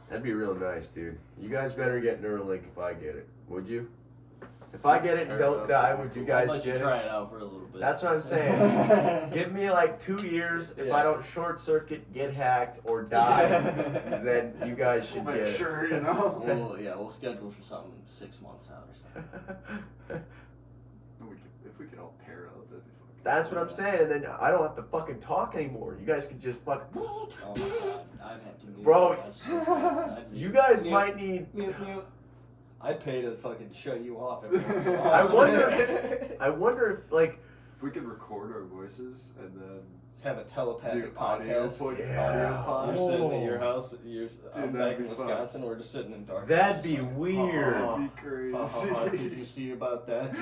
That'd be real nice, dude. You guys better get Neuralink if I get it. Would you? If I get it and don't die, would you guys I'll let get you it? try it out for a little bit. That's what I'm saying. Give me like 2 years. If I don't short circuit, get hacked, or die, then you guys should We'll get make it. sure, you know. We'll schedule for something 6 months out or something. If we could all pair up, that'd be fucking. That's what I'm saying. And then I don't have to fucking talk anymore. You guys can just fucking. Oh my god, I'd have to mute. Bro, that so fast. I'd You mute. guys Mute. might need. Mute. I'd pay to fucking shut you off every once in a I while. wonder if like. If we could record our voices and then Have a telepathic do audio, podcast. Yeah. audio You're sitting Oh. at your house. I'm that'd back be in fun. Wisconsin. We're just sitting in darkness. That'd be just like, weird. That'd be crazy. Did you see about that?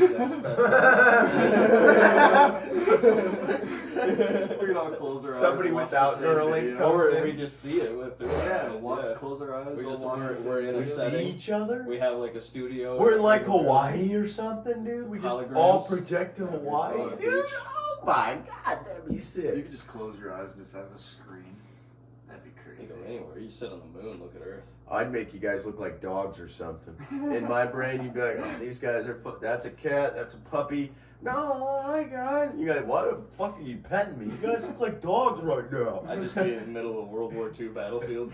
We could all close our eyes. Somebody and watch without the same Neuralink video. comes Or in. we just see it with the Close our eyes. We all just- watch we're- the same we're in a We video. see setting. each other. We have like a studio. We're in like Hawaii or something, dude. We just Holograms. all project to That'd be Hawaii. fun. Dude, oh my god, that'd be You sick. could just close your eyes and just have a screen. That'd be You crazy. go anywhere. You sit on the moon, look at Earth. I'd make you guys look like dogs or something. In my brain, you'd be like, oh, these guys are. That's a cat. That's a puppy. No, hi guys. You guys, why the fuck are you petting me? You guys look like dogs right now. I'd just be in the middle of World War II battlefield.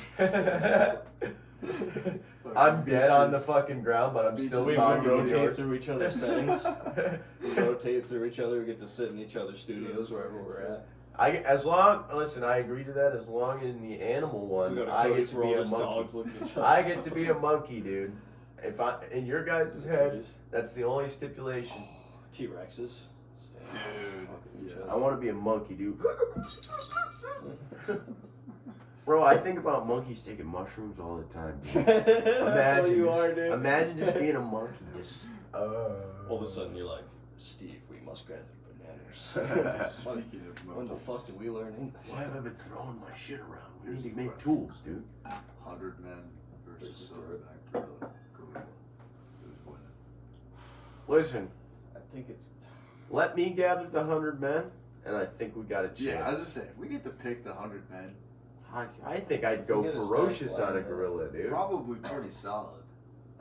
I'm dead on the beaches. fucking ground, but I'm Beaches. still We talking to rotate yours. through each other's settings. We rotate through each other. We get to sit in each other's studios wherever we're at. Listen, I agree to that as long as in the animal We one, go to I get Cody's, to we're be all a just monkey. dogs looking at each other. I get to be a monkey, dude. If I in your guys' head, Jeez. that's the only stipulation. T-Rexes. Dude, yes. I want to be a monkey, dude. Bro, I think about monkeys taking mushrooms all the time, dude. That's all you just, are, dude. Imagine just being a monkey, just. All of a sudden, you're like, Steve, we must gather bananas. Speaking of When the monkeys, fuck did we learn English? Why have I been throwing my shit around? We Here's need to the make question. tools, dude. 100 men versus silverback gorilla. Who's winning? Listen, I think it's. let me gather the 100 men, and I think we got a chance. Yeah, as I say, if we get to pick the 100 men, I think I'd go We get a ferocious stack on a line, gorilla, dude. probably pretty solid.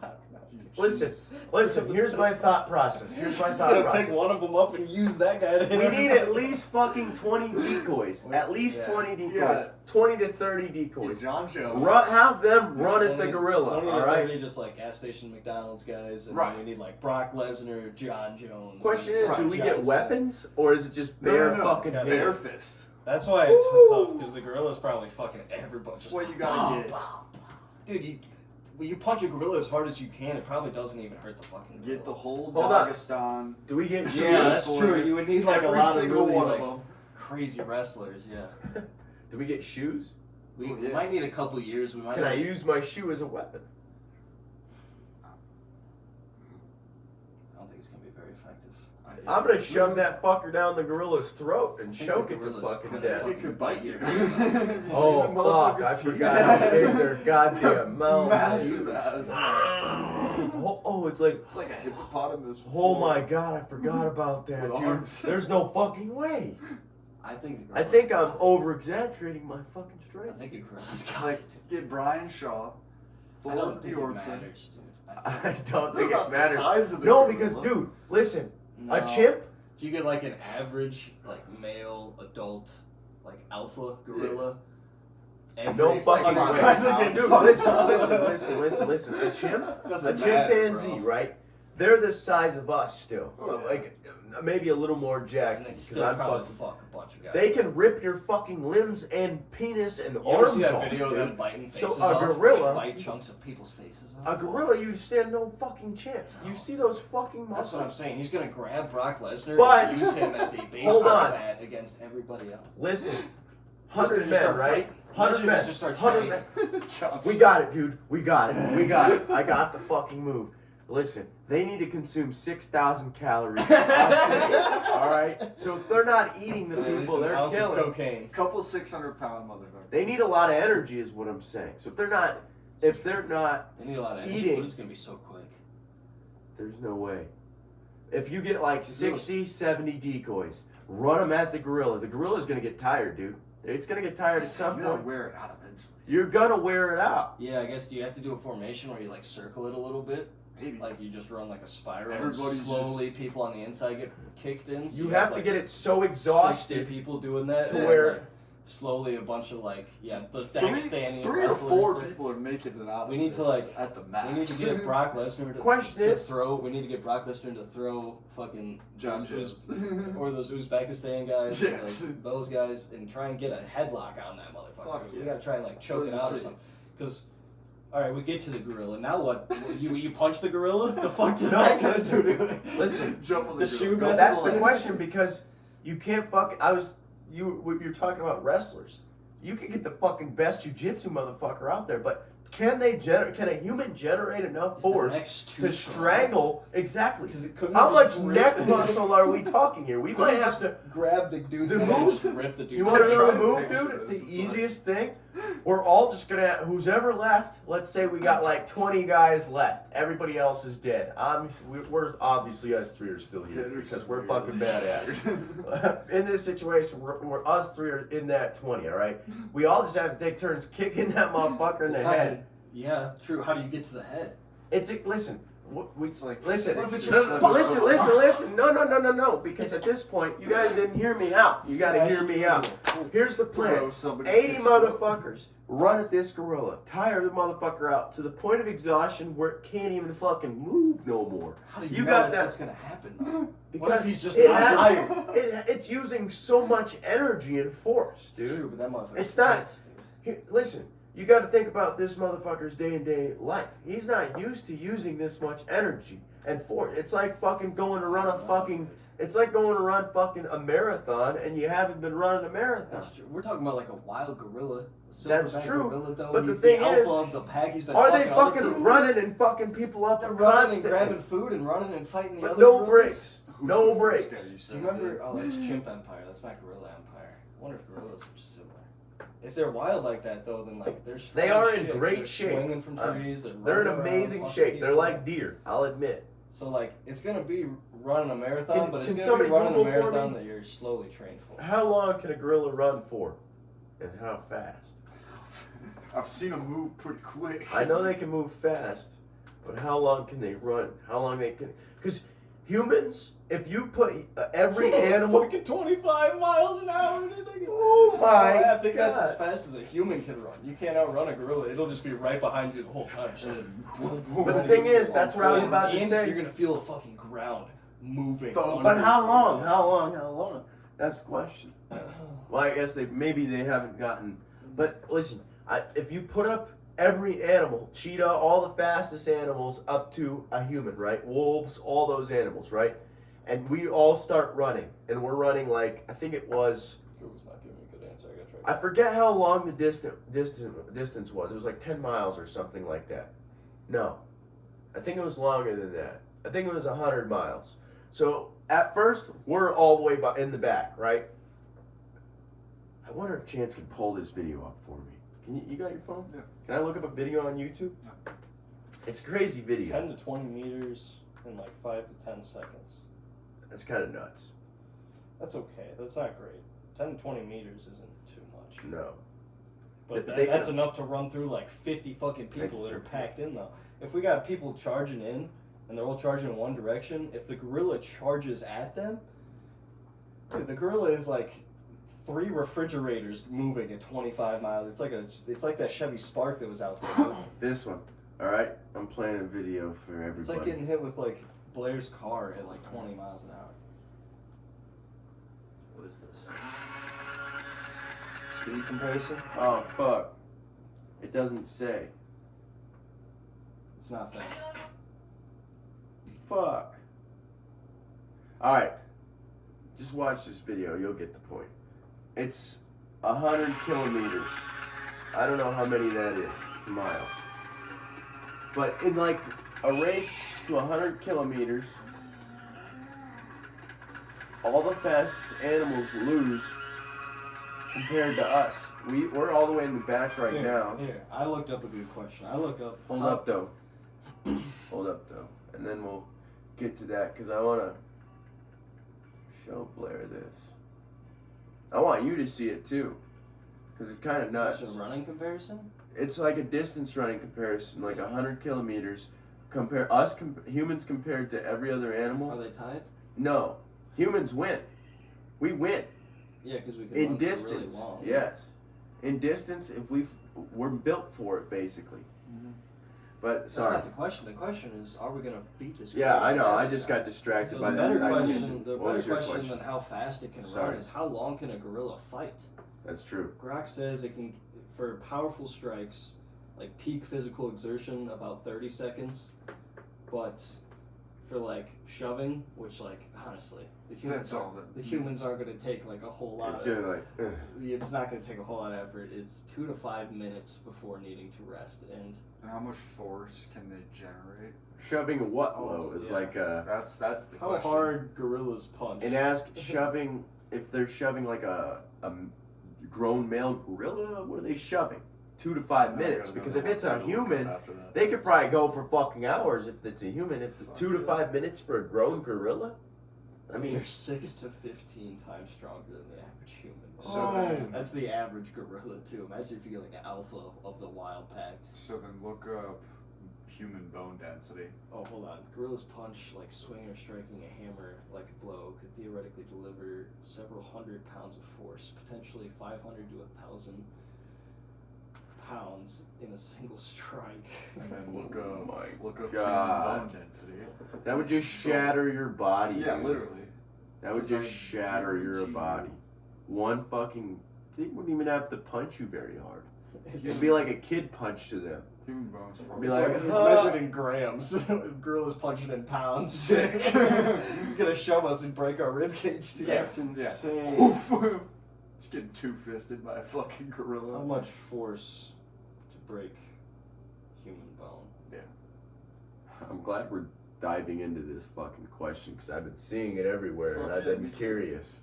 I don't know. If you Listen, choose. listen. Here's my thought process. Here's my He's thought gonna process. pick one of them up and use that guy to hit We need everybody. at least fucking 20 decoys. At least Yeah. 20 decoys. Yeah. 20 to 30 Yeah, decoys. John Jones. Have them run at the 20 gorilla, 20 to alright? 30 just like gas station McDonald's guys, and Right. then we need like Brock Lesnar, John Jones. Question is, do we get Johnson. weapons, or is it just No, bare no, no, fucking it's got bare hands? fist. That's why it's Woo! tough, because the gorilla's probably fucking everybody. That's what you gotta get. Dude, when you punch a gorilla as hard as you can, it probably doesn't even hurt the fucking gorilla. Get the whole Hold on. Dagestan. Do we get shoes? Yeah, that's true. You would need like Every a lot of single really one like, of them. crazy wrestlers, yeah. Do we get shoes? We Oh, yeah. might need a couple years. We might Can I not- use my shoe as a weapon? I don't think it's gonna be very effective. I'm gonna shove that fucker down the gorilla's throat and think choke the it to gorilla's fucking gonna death. It could bite you. Oh fuck! I forgot how big their goddamn mouth Massive is. ass. Oh, it's like. It's like a hippopotamus. with Oh four- my god! I forgot about that, With dude. arms. There's no fucking way. I think the I gorilla's think I'm over exaggerating my fucking I strength. think a gorilla's got Like, get Brian Shaw, I Thor don't think it Bjornsson. matters, dude. I don't They're think about it the matters. size of the No, gorilla. because dude, listen, No. a chimp. If you get like an average, like male, adult, like alpha gorilla, No every fucking like way. Brian Fucking Dude, Shaw. listen. A chimp, Doesn't a matter, chimpanzee, bro. right? They're the size of us still. Oh, yeah. Like maybe a little more And jacked they because still I'm probably fucking. fuck a bunch of guys. They can rip your fucking limbs and penis and You ever arms see that off, video of dude. them biting So faces a off? gorilla- Bite chunks of people's faces A off? gorilla, you stand no fucking chance. You No. see those fucking That's what I'm muscles? saying. He's gonna grab Brock Lesnar But- and use him as a Hold baseball on. bat against everybody else. Listen, He's 100 gonna just men, start right? fighting. 100 Imagine if men. he just starts 100 fighting. men. We got it, dude. We got it. I got the fucking move. Listen, they need to consume 6,000 calories. All right. So if they're not eating the At least people an they're ounce of killing, cocaine. Couple 600-pound motherfuckers. they need a lot of energy, is what I'm saying. So if they're not, They need a lot of energy, Eating. but it's gonna be so quick. there's no way. If you get like The 60, 70 decoys, run them at the gorilla's gonna get tired, dude. It's gonna get tired at some You gotta point. wear it out eventually. You're gonna wear it out. Yeah, I guess do you have to do a formation where you like circle it a little bit? Maybe. Like you just run like a spiral Everybody's and slowly just- people on the inside get kicked in. So You have to like, get it so 60 exhausted. people doing that. to and, where- like, slowly a bunch of like the three Dagestani or wrestlers. four people are making it out. We of need to, this like, at the max. We need to get Brock Lesnar Question to is- throw. We need to get Brock Lesnar to throw fucking John those Jones. or those Uzbekistan guys, Yes. like, those guys, and try and get a headlock on that motherfucker. Fuck We yeah. gotta try and like choke it out or 100%. something. Because, all right, we get to the gorilla. Now what? you punch the gorilla? The fuck does No, that guy do? Listen, Jump on The the, shoe grill. Go method- for that's the legs. question because you can't you're talking about wrestlers. You can get the fucking best jujitsu motherfucker out there, but can a human generate enough Is the force neck's too to strong? strangle exactly? Because it couldn't How have much just neck ripped- muscle are we talking here? We might Couldn't have to. grab the dude's The head and move- just rip the dude's You want to head. know the trying to move, picture dude? this. The It's like- easiest thing. We're all just gonna. Who's ever left? Let's say we got like 20 guys left. Everybody else is dead. We're obviously us three are still here Dead or because we're severe. fucking badass. In this situation, we're us three are in that 20. All right. We all just have to take turns kicking that motherfucker in the head. Yeah, true. How do you get to the head? Listen. It's like Listen, six or no, seven listen, rows. no, because at this point, you guys didn't hear me out. You gotta hear me out. Here's the plan. Throw somebody 80 kicks one. motherfuckers run at this gorilla, tire the motherfucker out to the point of exhaustion where it can't even fucking move no more. How do You know got that's that- what's gonna happen though? Because What if he's just it not has- tired? It's using so much energy and force, It's dude. true, but that motherfucker. It's not- Listen, you got to think about this motherfucker's day-to-day life. He's not used to using this much energy and force. It's like fucking going to run a fucking. It's like going to run fucking a marathon and you haven't been running a marathon. That's true. We're talking about like a wild gorilla. That's Silverback true, gorilla, though, but the he's thing alpha is, of the pack. He's been are they fucking other fucking people. running and fucking people up? They're running constantly? and grabbing food and running and fighting the But other no gorillas. breaks. Who's No the first breaks. guy you Do said? you remember? Oh, that's Chimp Empire. That's not Gorilla Empire. I wonder if gorillas are similar. If they're wild like that, though, then like they're They strong are as in shit. great They're shape. Swinging from trees. They're in running around, amazing fucking shape. They're people. like deer. I'll admit. So like it's gonna be running a marathon, but can it's gonna somebody be running a Google for marathon me? that you're slowly trained for. How long can a gorilla run for, and how fast? I've seen them move pretty quick. I know they can move fast, but how long can they run? How long they can? Because humans, if you put every animal, Fucking 25 miles an hour. oh my I think that's God. as fast as a human can run. You can't outrun a gorilla. It'll just be right behind you the whole time. But the thing is, that's what I was about to And say. You're gonna feel the fucking ground moving. But under But how you. long? How long? How long? That's the question. Well, I guess maybe they haven't gotten. But listen, if you put up every animal, cheetah, all the fastest animals up to a human, right? Wolves, all those animals, right? And we all start running, and we're running like I think it was. Google's not giving me a good answer. I gotta try. I forget how long the distance was. It was like 10 miles or something like that. No, I think it was longer than that. I think it was 100 miles. So at first we're all the way in the back, right? I wonder if Chance can pull this video up for me. Can you got your phone? Yeah. Can I look up a video on YouTube? Yeah. It's a crazy video. 10 to 20 meters in like 5 to 10 seconds. That's kind of nuts. That's okay. That's not great. 10 to 20 meters isn't too much. No. But They that's can- enough to run through like 50 fucking people you, that are sir. packed in though. If we got people charging in and they're all charging in one direction, if the gorilla charges at them, dude, the gorilla is like 3 refrigerators moving at 25 miles. It's like that Chevy Spark that was out there. This one. All right. I'm playing a video for everybody. It's like getting hit with like Blair's car at like 20 miles an hour. What is this? Speed comparison? Oh fuck! It doesn't say. It's not fast. Fuck. Alright. Just watch this video, you'll get the point. It's 100 kilometers. I don't know how many that is to miles. But in like a race to 100 kilometers, all the fastest animals lose compared to us. We're all the way in the back right now. Here, I looked up a good question. I look up. Hold up though. Hold up though. And then we'll get to that because I want to show Blair this. I want you to see it too because it's kind of nuts. Is this a running comparison? It's like a distance running comparison, like 100 kilometers. Humans compared to every other animal. Are they tied? No, humans win. We win. Yeah, because we can In run for distance, really long. yes. In distance, if we're built for it, basically. Mhm. But That's sorry. not the question. The question is, are we gonna beat this? Yeah, I know. I gorilla? just got distracted So by the that better side question, tangent. the What better was your question question? than how fast it can Sorry. run is how long can a gorilla fight? That's true. Grok says it can, for powerful strikes, like peak physical exertion, about 30 seconds, but for like shoving, which like honestly, the humans That's all that. the humans aren't gonna take like a whole lot. It's of, gonna like. Ugh. It's not gonna take a whole lot of effort. It's 2 to 5 minutes before needing to rest, and And how much force can they generate? Shoving what Oh, low is yeah. like That's the how question. hard gorillas punch. and ask shoving if they're shoving like a grown male gorilla. What are they shoving? 2 to 5 minutes. Because if it's a human, they could probably go for fucking hours if it's a human. If Fuck 2 to yeah. 5 minutes for a grown gorilla, I mean, they're 6 to 15 times stronger than the average human. So Oh. then, That's the average gorilla too. Imagine if you get like an alpha of the wild pack. so then look up human bone density. Oh, hold on. Gorilla's punch, like swinging or striking a hammer like a blow, could theoretically deliver several hundred pounds of force, potentially 500 to 1,000 pounds in a single strike. And then look Oh up my human God. bone density. that would just shatter your body. Yeah, dude. literally. That would Because just I shatter your guarantee you- body. One fucking. They wouldn't even have to punch you very hard. It's, It'd be like a kid punch to them. Human bones Be probably. like, it's "Ah." measured in grams. Gorilla's punching in pounds. He's gonna shove us and break our rib cage together. That's insane. Oof. Just getting two-fisted by a fucking gorilla. How much force to break human bone? Yeah. I'm glad we're diving into this fucking question because I've been seeing it everywhere and Fuck I've yeah, been me too. curious.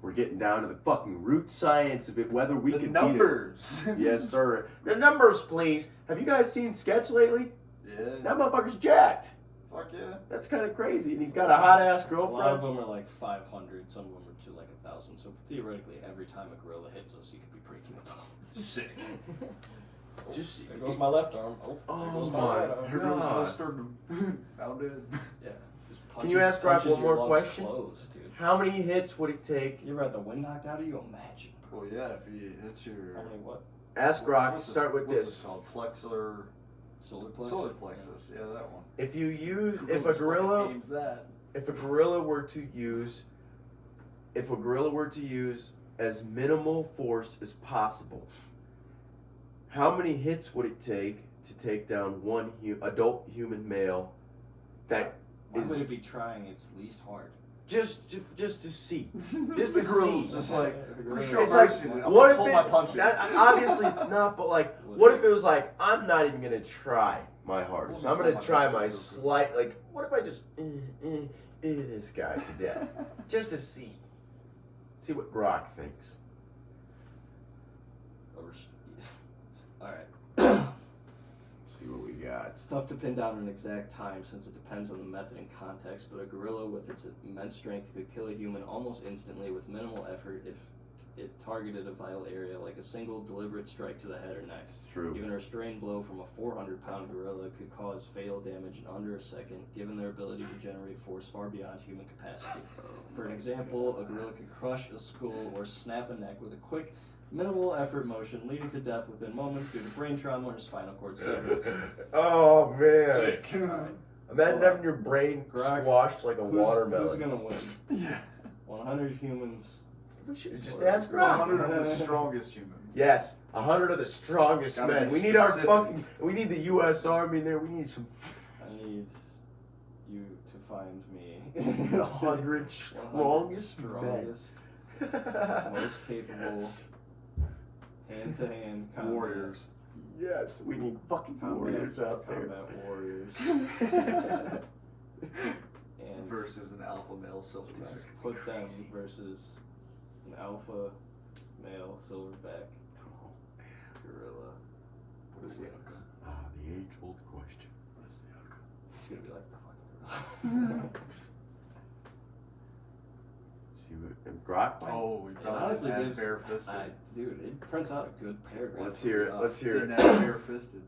We're getting down to the fucking root science of it, whether we The can numbers. beat it. Yes, sir. The numbers, please. Have you guys seen Sketch lately? Yeah. That motherfucker's jacked. Fuck yeah. That's kind of crazy, and he's got a hot ass A lot of girlfriend. them are like 500, some of them are to like 1,000. So theoretically, every time a gorilla hits us, he could be breaking the bone. Sick. Just There goes my left arm. Oh, there goes my my right arm. Here goes God. my sternum. Now dead. Yeah. Just Can you ask Brock punches one your more lungs question? Closed, dude. how many hits would it take? You ever had the wind knocked out of you? Imagine, bro. Well, yeah, if he hits your... How many what? Ask Brock. what's Start with what's this. called? Plexular... Solar plexus? Solar plexus. Yeah, that one. If you use, if a Gorillas fucking gorilla, names that. if a gorilla were to use, if a gorilla were to use as minimal force as possible, how many hits would it take to take down one adult human male? That Why is would it be trying its least hard? just to see. Just to the gorillas, see. just like, Gorilla- show It's like, mercy. I'm what gonna if pull it? my punches. That, obviously, it's not. But like, what if it was like, I'm not even gonna try my hardest. I'm gonna try my slight. Like, what if I just this guy to death, just to see what Brock thinks. Alright. See what we got. It's tough to pin down an exact time since it depends on the method and context, but a gorilla with its immense strength could kill a human almost instantly with minimal effort if it targeted a vital area like a single deliberate strike to the head or neck. It's true. Even a restrained blow from a 400-pound gorilla could cause fatal damage in under a second, given their ability to generate force far beyond human capacity. For an example, a gorilla could crush a skull or snap a neck with a quick, minimal effort motion, leading to death within moments due to brain trauma or spinal cord severance. Oh man! Sick. Imagine having your brain squashed like a watermelon. Who's gonna win? Yeah. 100 humans. We should just ask Brock. 100 of the strongest humans. Yes, 100 of the strongest Gotta men. be We need our specific. fucking. We need the U.S. Army there. We need some. I need you to find me 100 strongest men. most capable hand-to-hand combat. Warriors. Yes, we need fucking Combat- warriors out there. Combat warriors. And Versus an alpha male silverback. put them versus an alpha male silverback gorilla. What is the outcome? The age-old question. What is the outcome? It's gonna be like the fucking gorilla. See what Brock. Oh, we probably honestly didn't add gives- bare-fisted. Dude, it prints out a good paragraph. Let's hear it. Let's hear Didn't it. add bare-fisted.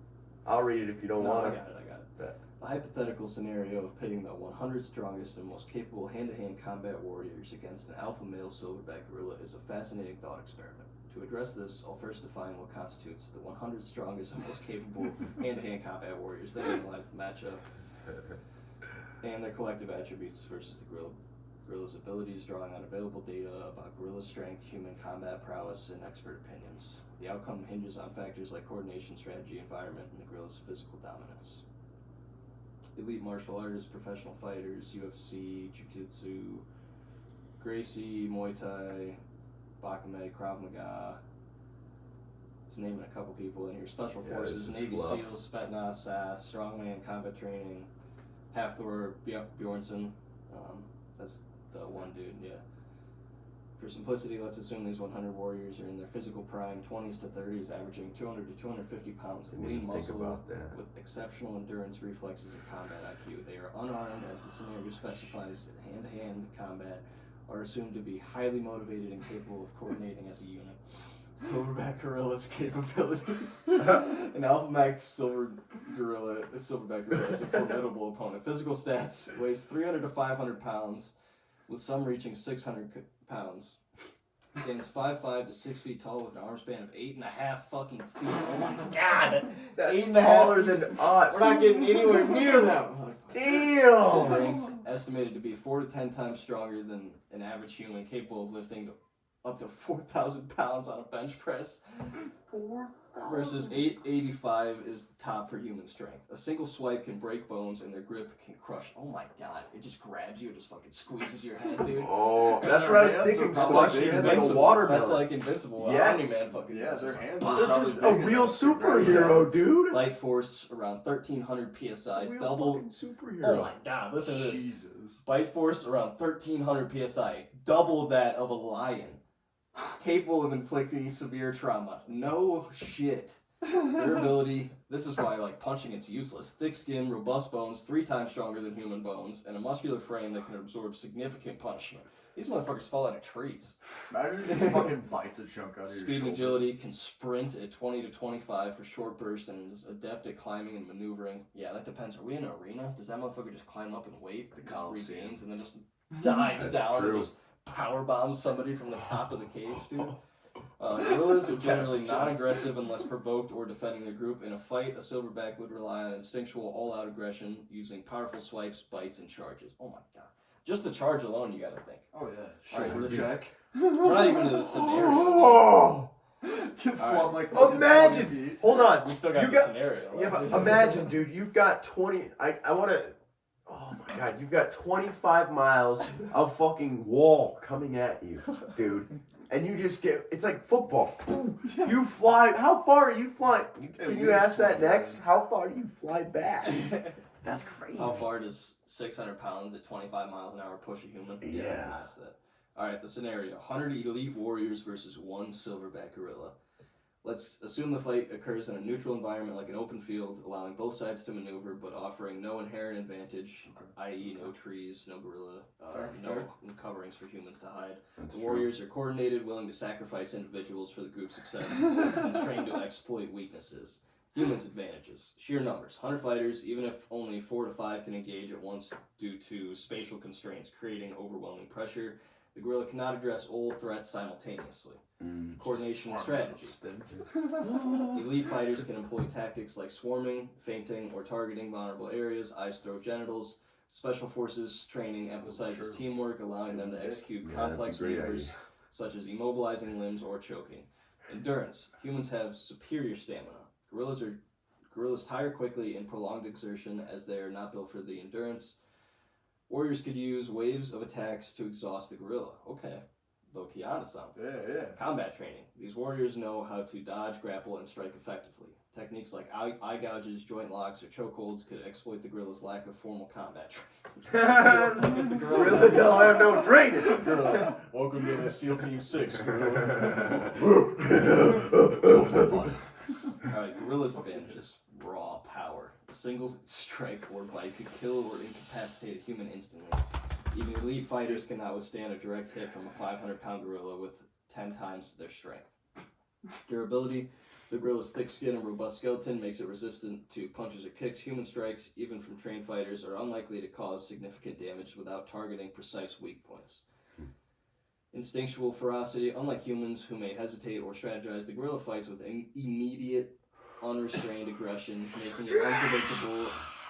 I'll read it if you don't No, want I it. got it. Bet. A hypothetical scenario of pitting the 100 strongest and most capable hand-to-hand combat warriors against an alpha male silverback gorilla is a fascinating thought experiment. To address this, I'll first define what constitutes the 100 strongest and most capable hand-to-hand combat warriors, then analyze the matchup and their collective attributes versus the gorilla's abilities, drawing on available data about gorilla strength, human combat prowess, and expert opinions. The outcome hinges on factors like coordination, strategy, environment, and the gorilla's physical dominance. Elite martial artists, professional fighters, UFC, Jiu-Jitsu, Gracie, Muay Thai, Bakame, Krav Maga. It's naming a couple people in here. Special Yeah, Forces, this is Navy fluff. SEALs, Spetsnaz, SAS, Strongman, Combat Training, Hafthor Bjornsson. That's the one dude, yeah. For simplicity, let's assume these 100 warriors are in their physical prime, 20s to 30s, averaging 200 to 250 pounds of Didn't lean even think muscle about that. with exceptional endurance, reflexes, and combat IQ. They are unarmed, as the scenario specifies hand-to-hand combat, are assumed to be highly motivated and capable of coordinating as a unit. Silverback gorilla's capabilities. An alpha max silverback gorilla is a formidable opponent. Physical stats: weighs 300 to 500 pounds, with some reaching 600 pounds. Stands 5'5" to 6 feet tall with an arm span of 8.5 fucking feet. Oh my god! That's 8.5 taller feet. than us. We're not getting anywhere near them. Damn. Strength estimated to be 4 to 10 times stronger than an average human, capable of lifting up to 4,000 pounds on a bench press. 4,000. Versus 885 is the top for human strength. A single swipe can break bones and their grip can crush. Oh my god, it just grabs you and just fucking squeezes your head, dude. Oh, that's what I was thinking. Squash your head like a watermelon. That's like invincible. Yes. Omni-Man fucking Yeah, their hands They're are just probably a big real enough to grab your superhero, hands. dude. Light force around 1,300 psi. Real Double. fucking superhero. Oh my god, listen to this. Jesus. Bite force around 1,300 psi. Double that of a lion. Capable of inflicting severe trauma. No shit. Durability. This is why like punching it's useless. Thick skin, robust bones, 3 times stronger than human bones, and a muscular frame that can absorb significant punishment. These motherfuckers fall out of trees. Imagine if he fucking bites a chunk out of your Speed and shoulder. agility, can sprint at 20 to 25 for short bursts, and is adept at climbing and maneuvering. Yeah, that depends. Are we in an arena? Does that motherfucker just climb up and wait? The Just Coliseum. regains and then just dives That's down true. and just power bombs somebody from the top of the cage, dude? Gorillas are generally That's non-aggressive unless provoked or defending their group. In a fight, a silverback would rely on instinctual all-out aggression using powerful swipes, bites, and charges. Oh my god. Just the charge alone, you gotta think. Oh yeah. Alright, Shoulder listen. check. We're not even in the scenario. Oh, Get Alright. flung like fucking 20 imagine. feet. Hold on. We still got You the got- scenario. Yeah, but imagine, dude, you've got 20. I want to. Oh my god, you've got 25 miles of fucking wall coming at you, dude. And you just get. It's like football. Boom. You fly. How far are you flying? Can you least ask that 20 next? miles. How far do you fly back? That's crazy. How far does 600 pounds at 25 miles an hour push a human? Yeah. I can ask that. Alright, the scenario. 100 elite warriors versus 1 silverback gorilla. Let's assume the fight occurs in a neutral environment like an open field, allowing both sides to maneuver, but offering no inherent advantage, i.e. no trees, no gorilla, no coverings for humans to hide. That's The true. warriors are coordinated, willing to sacrifice individuals for the group's success, and trained to exploit weaknesses. Humans' advantages. Sheer numbers. 100 fighters, even if only 4 to 5 can engage at once due to spatial constraints, creating overwhelming pressure. The gorilla cannot address all threats simultaneously. Coordination and strategy. Spins. Elite fighters can employ tactics like swarming, feinting, or targeting vulnerable areas, eyes, throat, genitals. Special forces training emphasizes True. teamwork, allowing them to execute Yeah, complex that's a great maneuvers such as immobilizing limbs or choking. Endurance. Humans have superior stamina. Gorillas tire quickly in prolonged exertion as they are not built for the endurance. Warriors could use waves of attacks to exhaust the gorilla. Okay. Low-key onto something. Yeah. Combat training. These warriors know how to dodge, grapple, and strike effectively. Techniques like eye gouges, joint locks, or chokeholds could exploit the gorilla's lack of formal combat training. What is the gorilla? Gorilla don't have no training. Gorilla. Welcome to the SEAL Team 6, gorilla. Alright, gorilla's advantages. Raw power. A single strike or bite could kill or incapacitate a human instantly. Even elite fighters cannot withstand a direct hit from a 500-pound gorilla with 10 times their strength. Durability. The gorilla's thick skin and robust skeleton makes it resistant to punches or kicks. Human strikes, even from trained fighters, are unlikely to cause significant damage without targeting precise weak points. Instinctual ferocity. Unlike humans who may hesitate or strategize, the gorilla fights with immediate, unrestrained aggression,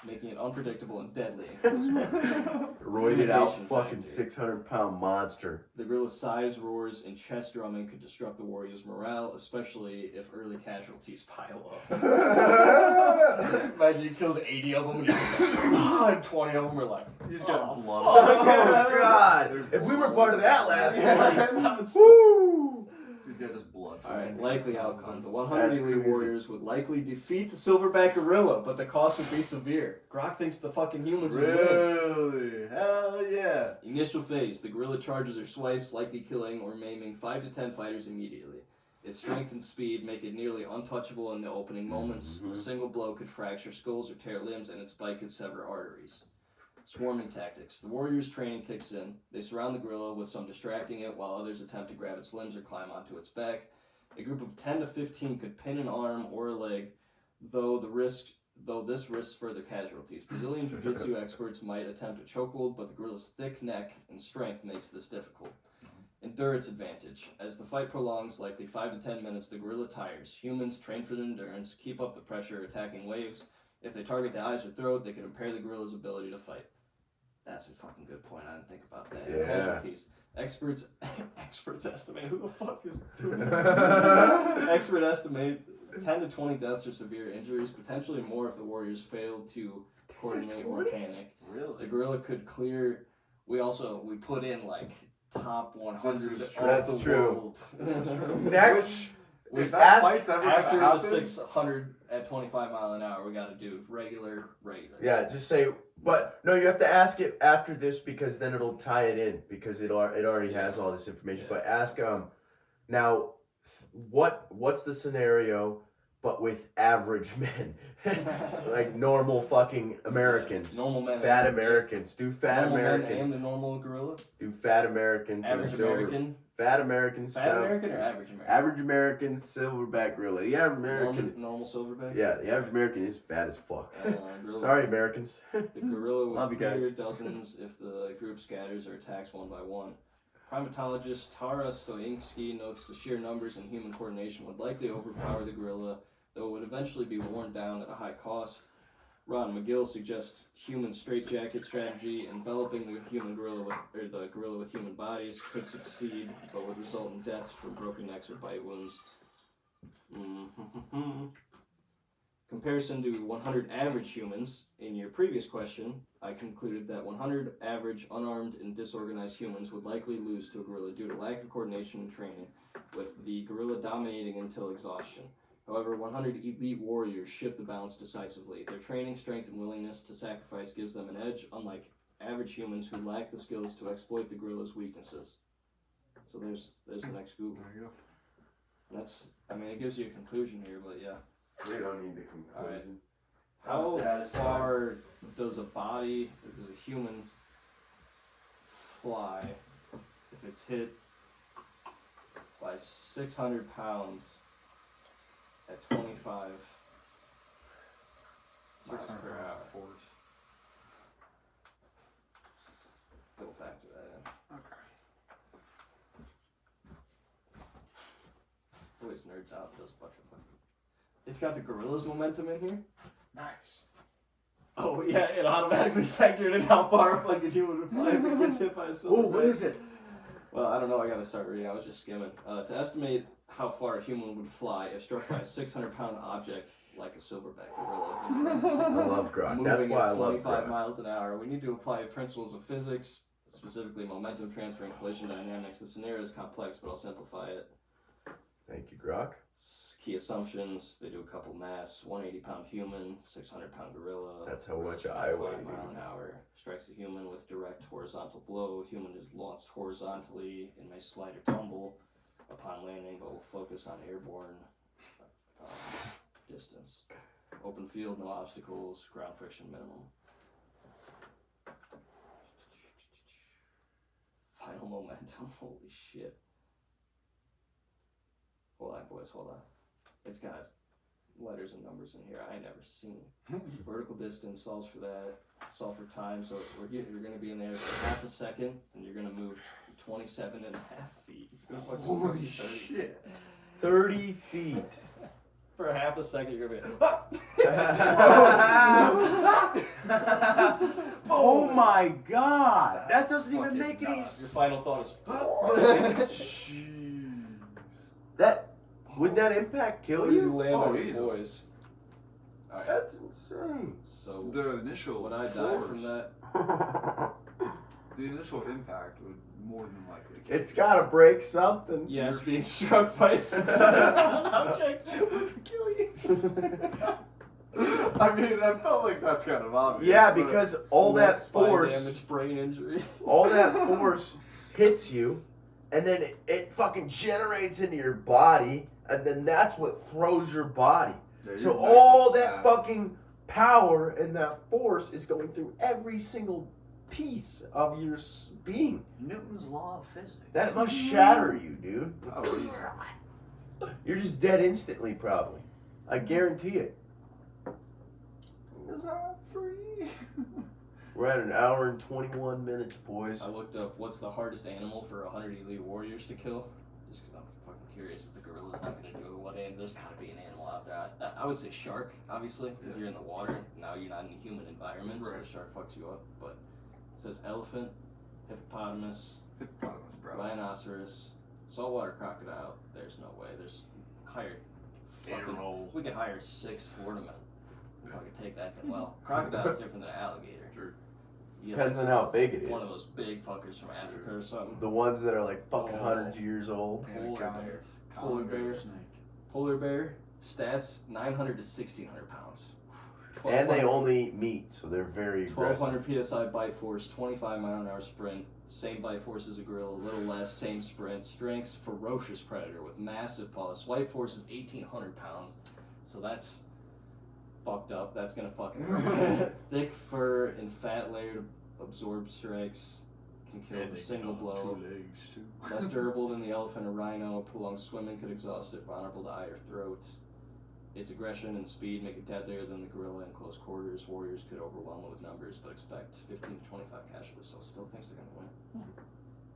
making it unpredictable and deadly. Roided out Intimidation fucking factor. 600-pound monster. The gorilla's size, roars, and chest drumming could disrupt the warrior's morale, especially if early casualties pile up. Imagine you killed 80 of them and you're just like, and 20 of them are like, He's got blood. Oh god! There's If we were blood part all of that over last his one. Woo! He's got just blood. Alright, from likely inside. outcome. The 100 That's elite crazy. warriors would likely defeat the silverback gorilla, but the cost would be severe. Grok thinks the fucking humans would win. Really? Hell yeah. Initial phase. The gorilla charges or swipes, likely killing or maiming 5 to 10 fighters immediately. Its strength and speed make it nearly untouchable in the opening moments. A single blow could fracture skulls or tear limbs, and its bite could sever arteries. Swarming tactics. The warrior's training kicks in. They surround the gorilla with some distracting it, while others attempt to grab its limbs or climb onto its back. A group of 10 to 15 could pin an arm or a leg, though this risks further casualties. Brazilian jiu-jitsu experts might attempt a chokehold, but the gorilla's thick neck and strength makes this difficult. Endurance advantage. As the fight prolongs, likely 5 to 10 minutes, the gorilla tires. Humans, trained for their endurance, keep up the pressure, attacking waves. If they target the eyes or throat, they can impair the gorilla's ability to fight. That's a fucking good point. I didn't think about that. Yeah. Casualties. Experts estimate. Who the fuck is doing that? Expert estimate 10 to 20 deaths or severe injuries, potentially more if the warriors failed to coordinate or panic. Really? The gorilla could clear. We put in like top 100 This is of true. That's the true. world. This is true. Next, If asked that fight's ever After gonna the happen, 600 at 25 mile an hour, we got to do regular. yeah, just say. But no, you have to ask it after this because then it'll tie it in because it already has all this information. Yeah. But ask now, what's the scenario? But with average men, like normal fucking Americans, Normal men. fat Americans. Do fat Normal men and Americans. the normal gorilla. Do fat Americans. Average and a silver, American. Fat Americans. Fat American or average American? Average American silverback gorilla. The average American. Normal silverback. Yeah, the average American is fat as fuck. Gorilla. Sorry, Americans. The gorilla Love would you clear guys. dozens if the group scatters or attacks one by one. Primatologist Tara Stoinsky notes the sheer numbers and human coordination would likely overpower the gorilla, though it would eventually be worn down at a high cost. Ron McGill suggests human straitjacket strategy, enveloping the gorilla with human bodies could succeed, but would result in deaths from broken necks or bite wounds. Comparison to 100 average humans. In your previous question, I concluded that 100 average unarmed and disorganized humans would likely lose to a gorilla due to lack of coordination and training, with the gorilla dominating until exhaustion. However, 100 elite warriors shift the balance decisively. Their training, strength, and willingness to sacrifice gives them an edge, unlike average humans who lack the skills to exploit the gorilla's weaknesses. So there's the next Google. there you go. It gives you a conclusion here, but yeah. We don't need the conclusion. How satisfied. far does a human fly if it's hit by 600 pounds at 25 miles 600 per pounds hour? of force. We'll factor that in. Okay. Always nerds out and does a bunch of fucking. It's got the gorilla's momentum in here. Nice. Oh yeah, it automatically factored in how far a fucking human would fly if it gets hit by a silverback. Oh, what is it? Well, I don't know. I gotta start reading. I was just skimming. To estimate how far a human would fly if struck by a 600-pound object like a silverback gorilla, I love Grok. That's moving why I at love 25 Grok. miles an hour, we need to apply principles of physics, specifically momentum transfer and collision dynamics. The scenario is complex, but I'll simplify it. Thank you, Grok. Key assumptions, they do a couple mass, 180-pound human, 600-pound gorilla. That's how Gorilla's much I 25 weigh, mile dude. an hour. Strikes the human with direct horizontal blow. Human is launched horizontally and may slide or tumble upon landing, but will focus on airborne distance. Open field, no obstacles, ground friction minimum. Final momentum, holy shit. Hold on, boys, hold on. It's got letters and numbers in here I ain't never seen. Vertical distance solves for that. Solve for time, so you're going to be in there for half a second, and you're going to move 27 and a half feet. It's gonna fucking Holy be 30. shit. 30 feet. For half a second, you're going to be Oh my god! That doesn't even fucking make any nuts. Your final thought is Jeez. That would that impact kill you you? land Oh, on your easily. boys. Alright, That's insane. so The initial when I die force, from that, the initial impact would more than likely kill It's you. gotta break something. yes, being struck by a 600-pound object would kill you. I mean, I felt like that's kind of obvious. Yeah, but because all that Spine force, damage, brain injury. all that force hits you, and then it fucking generates into your body, and then that's what throws your body. yeah, So your neck all would that snap. fucking power and that force is going through every single piece of your being. Newton's law of physics. That must shatter you, dude. Oh, easy. You're just dead instantly, probably. I guarantee it. Is that free? We're at 1 hour and 21 minutes, boys. I looked up what's the hardest animal for 100 elite warriors to kill, just because I'm fucking curious if the gorilla's not going to do it. What animal? There's got to be an animal out there. I would say shark, obviously, because you're in the water. Now you're not in a human environment, so Right. the shark fucks you up. But it says elephant, hippopotamus, Hippopotamus, bro. Rhinoceros, saltwater crocodile. There's no way. There's higher. Arrow. We could hire 6 Florida men. If I could take that thing well. Crocodile is different than an alligator. Sure. You get, Depends on how big it is. one of those big fuckers from Africa or something. The ones that are like fucking Oh. hundreds of years old. Polar bear. Polar bear bear. snake. Polar bear, stats 900 to 1,600 pounds. And they 1,200 only eat meat, so they're very aggressive. 1,200 psi bite force, 25 mile an hour sprint, same bite force as a gorilla, a little less, same sprint. Strengths, ferocious predator with massive paws. Swipe force is 1,800 pounds, so that's fucked up. That's gonna fucking thick fur and fat layer to absorb strikes. Can kill with a single blow. 2 legs too. Less durable than the elephant or rhino. Prolonged swimming could exhaust it. Vulnerable to eye or throat. Its aggression and speed make it deadlier than the gorilla in close quarters. Warriors could overwhelm it with numbers, but expect 15 to 25 casualties. So it still thinks they're gonna win.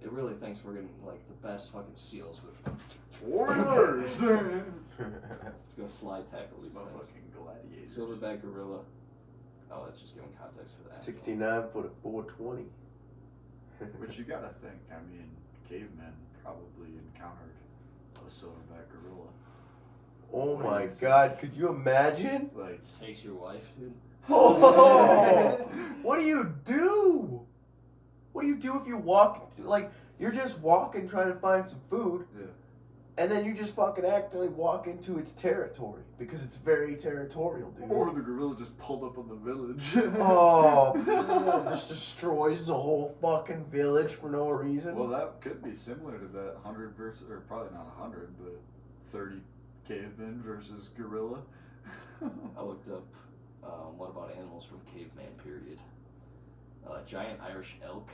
It really thinks we're getting like the best fucking seals with. Warriors! It's gonna slide tackle these It's things. fucking gladiators. Silverback gorilla. Oh, that's just giving context for that. 69 foot at 420. Which you gotta think, I mean, cavemen probably encountered a silverback gorilla. Oh What do my you think? god, could you imagine? Like, Takes your wife, dude. Oh, what do you do? What do you do if you walk, like, you're just walking trying to find some food, yeah. and then you just fucking actively walk into its territory because it's very territorial, dude. Or the gorilla just pulled up on the village. Oh, just destroys the whole fucking village for no reason. Well, that could be similar to that 100 versus, or probably not 100, but 30 cavemen versus gorilla. I looked up what about animals from caveman period. Giant Irish elk.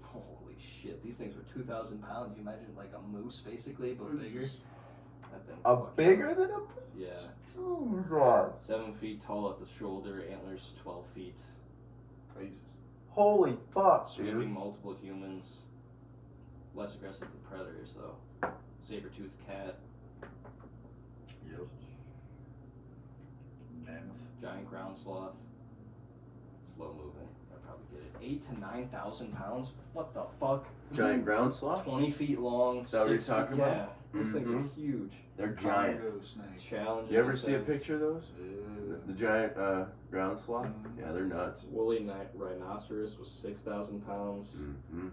Holy shit, these things were 2,000 pounds. You imagine like a moose basically, but bigger. That thing A fucking- bigger than a Yeah. Jesus. 7 feet tall at the shoulder, antlers 12 feet. Jesus. Holy fuck, Sweeping dude. multiple humans. Less aggressive than predators though. Saber-toothed cat. Yep. Mammoth. Giant ground sloth. Slow moving. I'd probably get it. 8,000 to 9,000 pounds. What the fuck? Giant ground sloth? 20 feet long. that what you're 6 feet- talking about? Yeah. Those things are Mhm. huge. They're giant. Congo snake. Challenging. You ever in see a sense. picture of those? The giant ground sloth? Mhm. Yeah, they're nuts. Woolly rhinoceros was 6,000 pounds. Mm-hmm.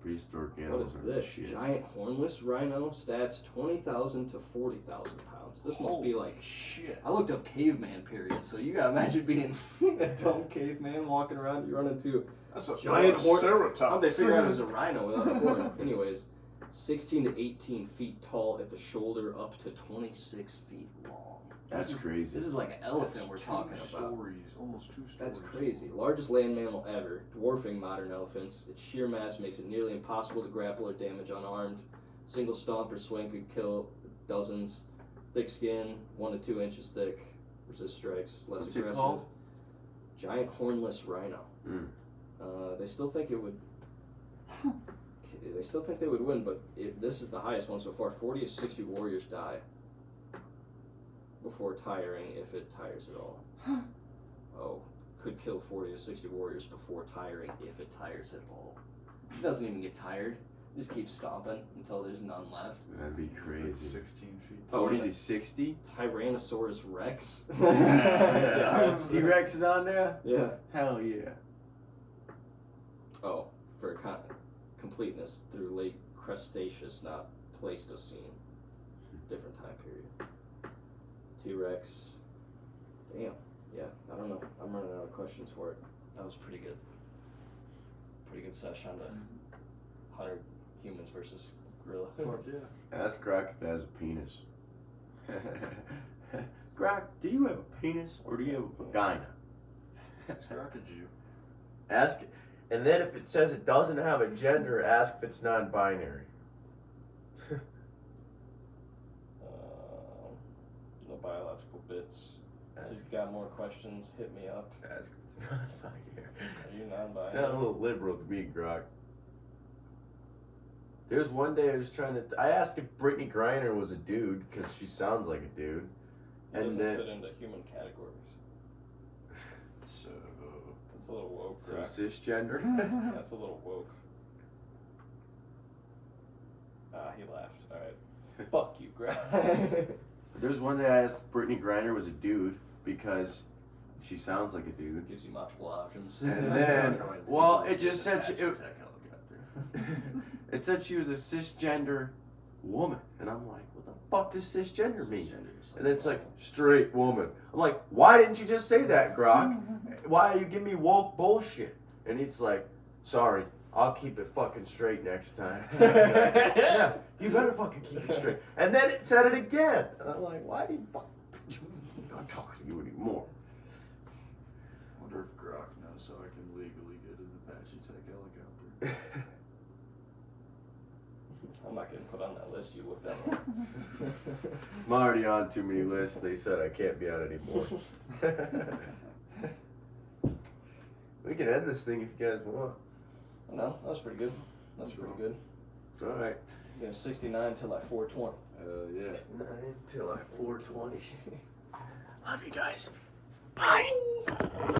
Prehistoric What animals is are this? shit. Giant hornless rhino. Stats 20,000 to 40,000 pounds. This must be like. shit. I looked up caveman period, so you gotta imagine being a dumb caveman walking around. You run into. That's a Giant horn- Triceratops. How'd they figure out it was a rhino without a horn? Anyways, 16 to 18 feet tall at the shoulder, up to 26 feet long. That's crazy. This is like an elephant That's we're two talking about. stories, almost 2 stories. That's crazy. Largest land mammal ever, dwarfing modern elephants. Its sheer mass makes it nearly impossible to grapple or damage unarmed. Single stomp or swing could kill dozens. Thick skin, 1 to 2 inches thick. Resist strikes, less What's it aggressive. called? Giant hornless rhino. Mm. They still think it would. They still think they would win, but this is the highest one so far. 40 to 60 warriors die before tiring, if it tires at all. Oh, could kill 40 to 60 warriors before tiring, if it tires at all. It doesn't even get tired. It just keeps stomping until there's none left. That'd be It's crazy. 16 feet. Oh, 40 and to 60? Tyrannosaurus Rex. Yeah. T-Rex is on there? Yeah. Hell yeah. Oh, for completeness, through late Cretaceous, not Pleistocene. Different time period. T-Rex. Damn. Yeah, I don't know. I'm running out of questions for it. That was pretty good. Pretty good session on the 100 humans versus gorilla. Fuck yeah. Ask Grok if it has a penis. Grok, do you have a penis or do you have a vagina? It's crocodile. Ask, and then if it says it doesn't have a gender, ask if it's non-binary. No biological bits. If Ask, you've got more questions, hit me up. ask if it's non-binary. Are you non-binary? Sound a little liberal to me, Grok. There's one day I was trying to. I asked if Brittany Griner was a dude because she sounds like a dude, It and doesn't then fit into human categories. So, It's a little woke, so Grok. cisgender. That's a little woke. He laughed. All right. Fuck you, Greg. There's one that I asked Brittany Griner was a dude because she sounds like a dude. Gives you multiple options. And then, well, it just said she, Tech helicopter. it said she was a cisgender woman, and I'm like, what the fuck does cisgender mean? Cisgender is And then it's like straight woman. I'm like, why didn't you just say that, Grok? Why are you giving me woke bullshit? And it's like, sorry, I'll keep it fucking straight next time. Yeah, you better fucking keep it straight. And then it said it again, and I'm like, why do you fuck? I'm not talking to you anymore. I wonder if Grok knows how I can legally get an Apache Tech helicopter. I'm not getting put on that list you looked at. I'm already on too many lists. They said I can't be on anymore. We can end this thing if you guys want. No, that was pretty good. That was pretty good. All right. Yeah, 69 till I 420. Yeah. 69 till I 420. Love you guys. Bye.